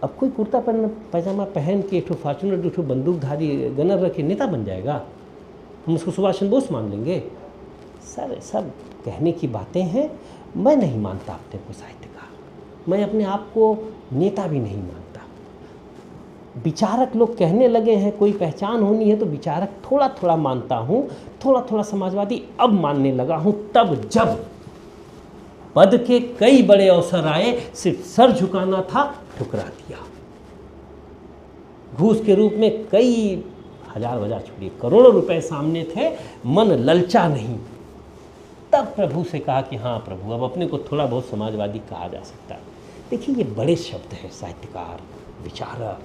अब कोई कुर्ता पैजामा पहन के एक फॉर्चूनर एक बंदूकधारी गनर रखे नेता बन जाएगा, हम उसको सुभाष चंद्र बोस मान लेंगे? सर सब कहने की बातें हैं। मैं नहीं मानता अपने को साहित्यकार, मैं अपने आप को नेता भी नहीं मानता। विचारक लोग कहने लगे हैं कोई पहचान होनी है तो विचारक थोड़ा थोड़ा मानता हूँ, थोड़ा थोड़ा समाजवादी अब मानने लगा हूँ। तब जब पद के कई बड़े अवसर आए, सिर्फ सर झुकाना था, ठुकरा दिया। घूस के रूप में कई हजार छोड़िए करोड़ों रुपए सामने थे, मन ललचा नहीं। तब प्रभु से कहा कि हाँ प्रभु अब अपने को थोड़ा बहुत समाजवादी कहा जा सकता है। देखिए ये बड़े शब्द हैं, साहित्यकार, विचारक,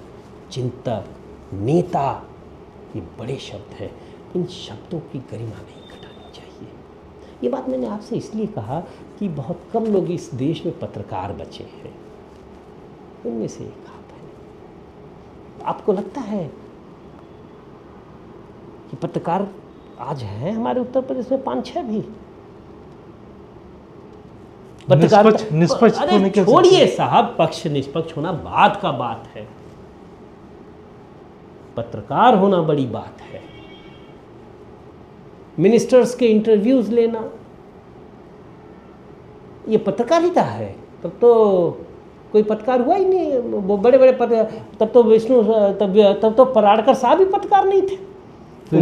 चिंतक, नेता, ये बड़े शब्द हैं। इन शब्दों की गरिमा नहीं घटानी चाहिए। ये बात मैंने आपसे इसलिए कहा कि बहुत कम लोग इस देश में पत्रकार बचे हैं, उनमें से एक आप हैं। आपको लगता है कि पत्रकार आज हैं हमारे उत्तर प्रदेश में 5-6 भी पत्रकार? निष्पक्ष होने के, छोड़िए साहब, पक्ष निष्पक्ष होना बात का बात है, पत्रकार होना बड़ी बात है। मिनिस्टर्स के इंटरव्यूज लेना ये पत्रकारिता है। तब तो कोई पत्रकार हुआ ही नहीं, वो बड़े बड़े तब तो विष्णु तब तो पराड़कर साहब भी पत्रकार नहीं थे। तो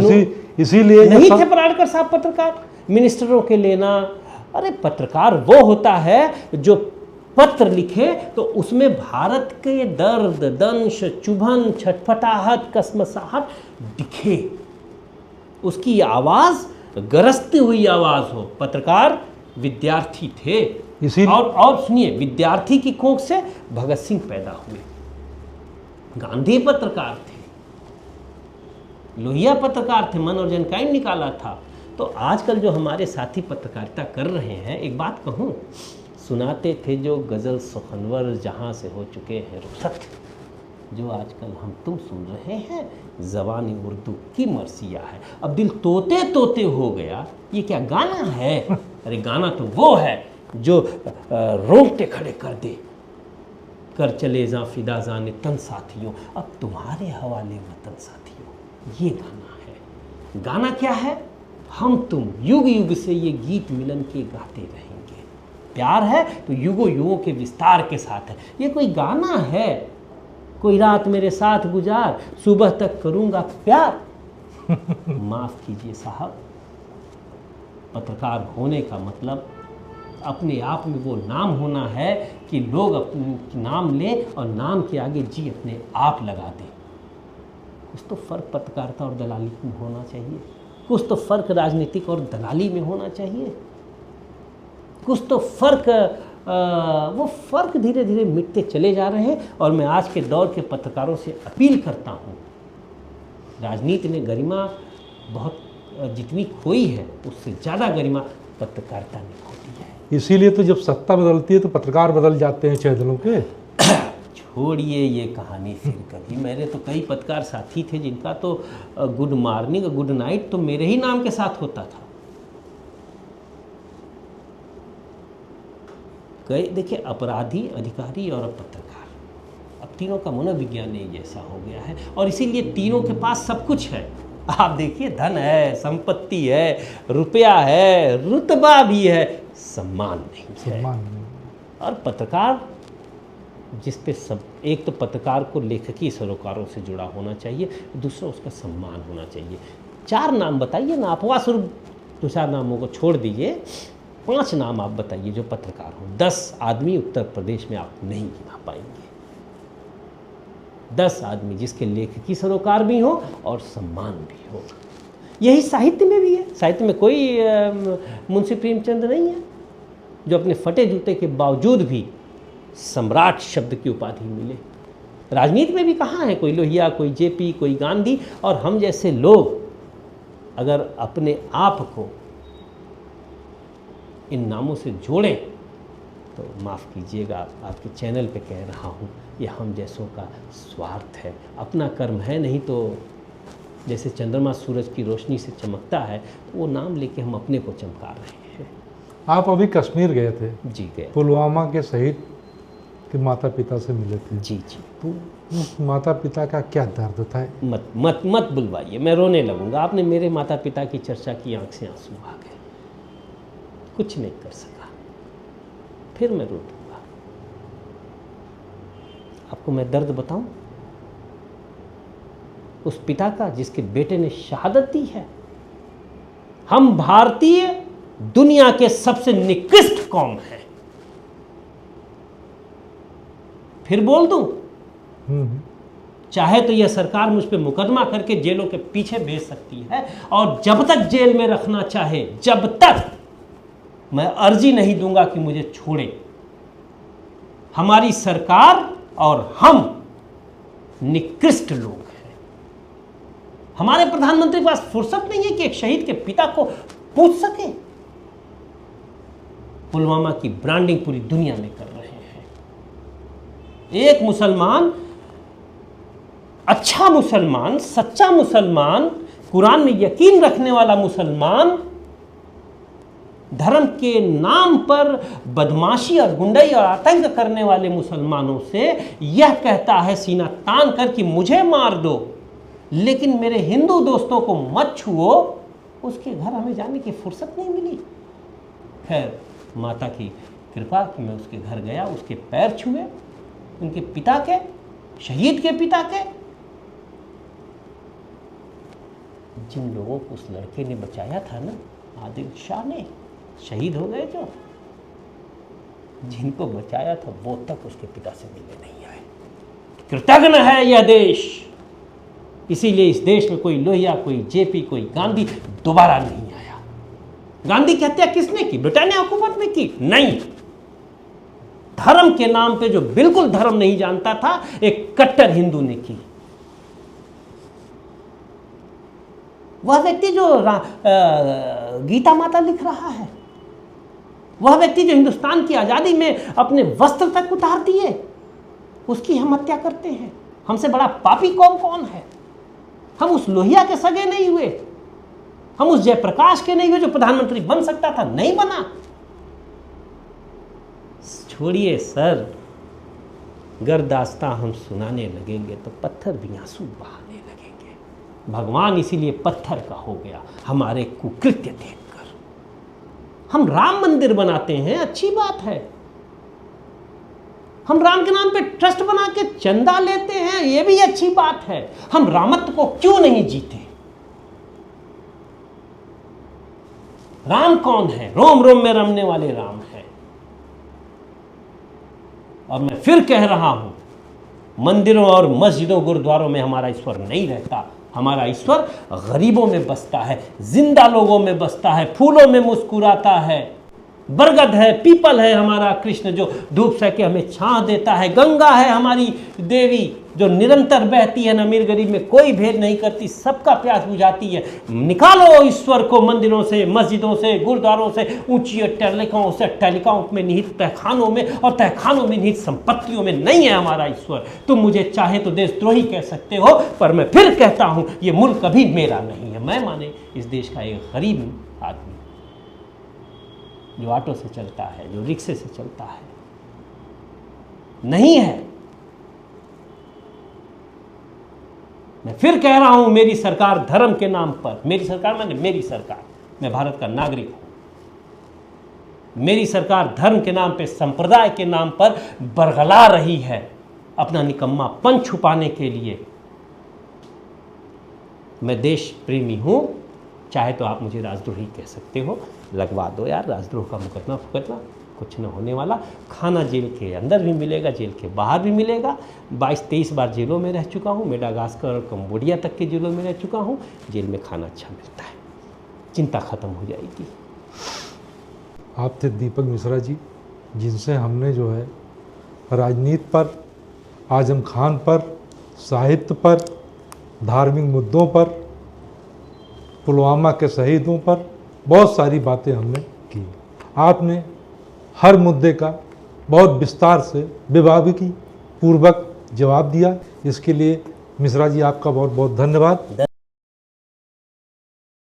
इसीलिए नहीं थे पराड़कर साहब पत्रकार, मिनिस्टरों के लेना। अरे पत्रकार वो होता है जो पत्र लिखे तो उसमें भारत के दर्द, दंश, चुभन, छटपटाहट, कसमसाहट दिखे, उसकी आवाज गरजती हुई आवाज हो। पत्रकार विद्यार्थी थे, और सुनिए, विद्यार्थी की कोख से भगत सिंह पैदा हुए। गांधी पत्रकार थे, लोहिया पत्रकार थे, मन और जनकाइन निकाला था। तो आजकल जो हमारे साथी पत्रकारिता कर रहे हैं, एक बात कहूँ, सुनाते थे जो गज़ल सुखनवर जहाँ से हो चुके हैं रुखसत, जो आजकल हम तुम सुन रहे हैं ज़बानी उर्दू की मरसिया है। अब दिल तोते तोते हो गया, ये क्या गाना है? अरे गाना तो वो है जो रोंगटे खड़े कर दे, कर चले जा फिदा जाने तन साथियों, अब तुम्हारे हवाले वतन साथियों, ये गाना है। गाना क्या है? हम तुम युग युग से ये गीत मिलन के गाते रहेंगे। प्यार है तो युगों युगों के विस्तार के साथ है। ये कोई गाना है? कोई रात मेरे साथ गुजार, सुबह तक करूँगा प्यार। माफ़ कीजिए साहब, पत्रकार होने का मतलब अपने आप में वो नाम होना है कि लोग अपने नाम लें और नाम के आगे जी अपने आप लगा दें। कुछ तो फ़र्क पत्रकारिता और दलाली में होना चाहिए, कुछ तो फ़र्क राजनीतिक और दलाली में होना चाहिए, कुछ तो फ़र्क वो फ़र्क धीरे धीरे मिटते चले जा रहे हैं। और मैं आज के दौर के पत्रकारों से अपील करता हूँ, राजनीति ने गरिमा बहुत जितनी खोई है उससे ज़्यादा गरिमा पत्रकारिता ने खो दी है। इसीलिए तो जब सत्ता बदलती है तो पत्रकार बदल जाते हैं चैनलों के। छोड़िए ये कहानी फिर कभी। मेरे तो कई पत्रकार साथी थे जिनका तो गुड मॉर्निंग गुड नाइट तो मेरे ही नाम के साथ होता था। कई देखिए, अपराधी, अधिकारी और पत्रकार, अब तीनों का मनोविज्ञान एक जैसा हो गया है और इसीलिए तीनों के पास सब कुछ है। आप देखिए, धन है, संपत्ति है, रुपया है, रुतबा भी है, सम्मान नहीं है। और पत्रकार जिस पे सब, एक तो पत्रकार को लेखकी सरोकारों से जुड़ा होना चाहिए, दूसरा उसका सम्मान होना चाहिए। 4 नाम बताइए ना, अपवाद स्वरूप 2-4 नामों को छोड़ दीजिए, 5 नाम आप बताइए जो पत्रकार हो। 10 आदमी उत्तर प्रदेश में आप नहीं गिना पाएंगे। 10 आदमी जिसके लेखकी सरोकार भी हो और सम्मान भी हो। यही साहित्य में भी है। साहित्य में कोई मुंशी प्रेमचंद नहीं है जो अपने फटे जूते के बावजूद भी सम्राट शब्द की उपाधि मिले। राजनीति में भी कहाँ है कोई लोहिया, कोई जेपी, कोई गांधी। और हम जैसे लोग अगर अपने आप को इन नामों से जोड़ें तो माफ़ कीजिएगा, आपके चैनल पे कह रहा हूँ, ये हम जैसों का स्वार्थ है। अपना कर्म है नहीं तो जैसे चंद्रमा सूरज की रोशनी से चमकता है, तो वो नाम लेके हम अपने को चमका रहे हैं। आप अभी कश्मीर गए थे? जी गए। पुलवामा के शहीद के माता पिता से मिले थे? जी जी। उस माता पिता का क्या दर्द था? मत मत मत बुलवाइए, मैं रोने लगूंगा। आपने मेरे माता पिता की चर्चा की, आंख से आंसू आ गए। कुछ नहीं कर सका, फिर मैं रो दूंगा। आपको मैं दर्द बताऊं उस पिता का जिसके बेटे ने शहादत दी है। हम भारतीय दुनिया के सबसे निकृष्ट कौम हैं। फिर बोल दूं, चाहे तो यह सरकार मुझ पे मुकदमा करके जेलों के पीछे भेज सकती है, और जब तक जेल में रखना चाहे, जब तक मैं अर्जी नहीं दूंगा कि मुझे छोड़े। हमारी सरकार और हम निकृष्ट लोग हैं। हमारे प्रधानमंत्री के पास फुर्सत नहीं है कि एक शहीद के पिता को पूछ सके। पुलवामा की ब्रांडिंग पूरी दुनिया में कर रहे हैं। एक मुसलमान, अच्छा मुसलमान, सच्चा मुसलमान, कुरान में यकीन रखने वाला मुसलमान, धर्म के नाम पर बदमाशी और गुंडाई और आतंक करने वाले मुसलमानों से यह कहता है सीना तान कर कि मुझे मार दो, लेकिन मेरे हिंदू दोस्तों को मत छुओ। उसके घर हमें जाने की फुर्सत नहीं मिली। खैर, माता की कृपा कि मैं उसके घर गया, उसके पैर छुए, उनके पिता के, शहीद के पिता के। जिन लोगों को उस लड़के ने बचाया था ना, आदिल शाह ने, शहीद हो गए जो, जिनको बचाया था वो तक उसके पिता से मिलने नहीं आए। कृतज्ञ है यह देश, इसीलिए इस देश में कोई लोहिया, कोई जेपी, कोई गांधी दोबारा नहीं आया। गांधी की हत्या किसने की? ब्रिटानिया हुकूमत ने की? नहीं, धर्म के नाम पे जो बिल्कुल धर्म नहीं जानता था, एक कट्टर हिंदू ने की। वह व्यक्ति जो गीता माता लिख रहा है, वह व्यक्ति जो हिंदुस्तान की आजादी में अपने वस्त्र तक उतार दिए, उसकी हम हत्या करते हैं। हमसे बड़ा पापी कौन है? हम उस लोहिया के सगे नहीं हुए, हम उस जयप्रकाश के नहीं हुए जो प्रधानमंत्री बन सकता था, नहीं बना। छोड़िए सर, गर दास्तां हम सुनाने लगेंगे तो पत्थर भी आंसू बहाने लगेंगे। भगवान इसीलिए पत्थर का हो गया हमारे कुकृत्य देखकर। हम राम मंदिर बनाते हैं, अच्छी बात है। हम राम के नाम पे ट्रस्ट बना के चंदा लेते हैं, यह भी अच्छी बात है। हम रामत्व को क्यों नहीं जीते? राम कौन है? रोम रोम में रमने वाले राम है। और मैं फिर कह रहा हूं, मंदिरों और मस्जिदों गुरुद्वारों में हमारा ईश्वर नहीं रहता। हमारा ईश्वर गरीबों में बसता है, जिंदा लोगों में बसता है, फूलों में मुस्कुराता है। बरगद है, पीपल है हमारा कृष्ण जो धूप सह के हमें छांव देता है। गंगा है हमारी देवी जो निरंतर बहती है, अमीर गरीब में कोई भेद नहीं करती, सबका प्यास बुझाती है। निकालो ईश्वर को मंदिरों से, मस्जिदों से, गुरुद्वारों से, ऊंची अट्टालिकाओं से, अट्टालिकाओं में निहित तहखानों में और तहखानों में निहित संपत्तियों में नहीं है हमारा ईश्वर। तुम मुझे चाहे तो देशद्रोही कह सकते हो, पर मैं फिर कहता हूं ये मुल्क कभी मेरा नहीं है। मैं माने इस देश का एक गरीब आदमी जो ऑटो से चलता है, जो रिक्शे से चलता है, नहीं है। मैं फिर कह रहा हूं, मेरी सरकार धर्म के नाम पर, मेरी सरकार माने मेरी सरकार, मैं भारत का नागरिक हूं, मेरी सरकार धर्म के नाम पे, संप्रदाय के नाम पर बरगला रही है अपना निकम्मापन छुपाने के लिए। मैं देश प्रेमी हूं, चाहे तो आप मुझे राजद्रोही कह सकते हो, लगवा दो यार राजद्रोह का मुकदमा फुकदमा, कुछ न होने वाला। खाना जेल के अंदर भी मिलेगा, जेल के बाहर भी मिलेगा। 22-23 बार जेलों में रह चुका हूँ, मेडागास्कर और कंबोडिया तक के जेलों में रह चुका हूँ। जेल में खाना अच्छा मिलता है, चिंता खत्म हो जाएगी। आप थे दीपक मिश्रा जी, जिनसे हमने जो है राजनीति पर, आजम खान पर, साहित्य पर, धार्मिक मुद्दों पर, पुलवामा के शहीदों पर बहुत सारी बातें हमने की। आपने हर मुद्दे का बहुत विस्तार से, विभागीय पूर्वक जवाब दिया। इसके लिए मिश्रा जी आपका बहुत बहुत धन्यवाद।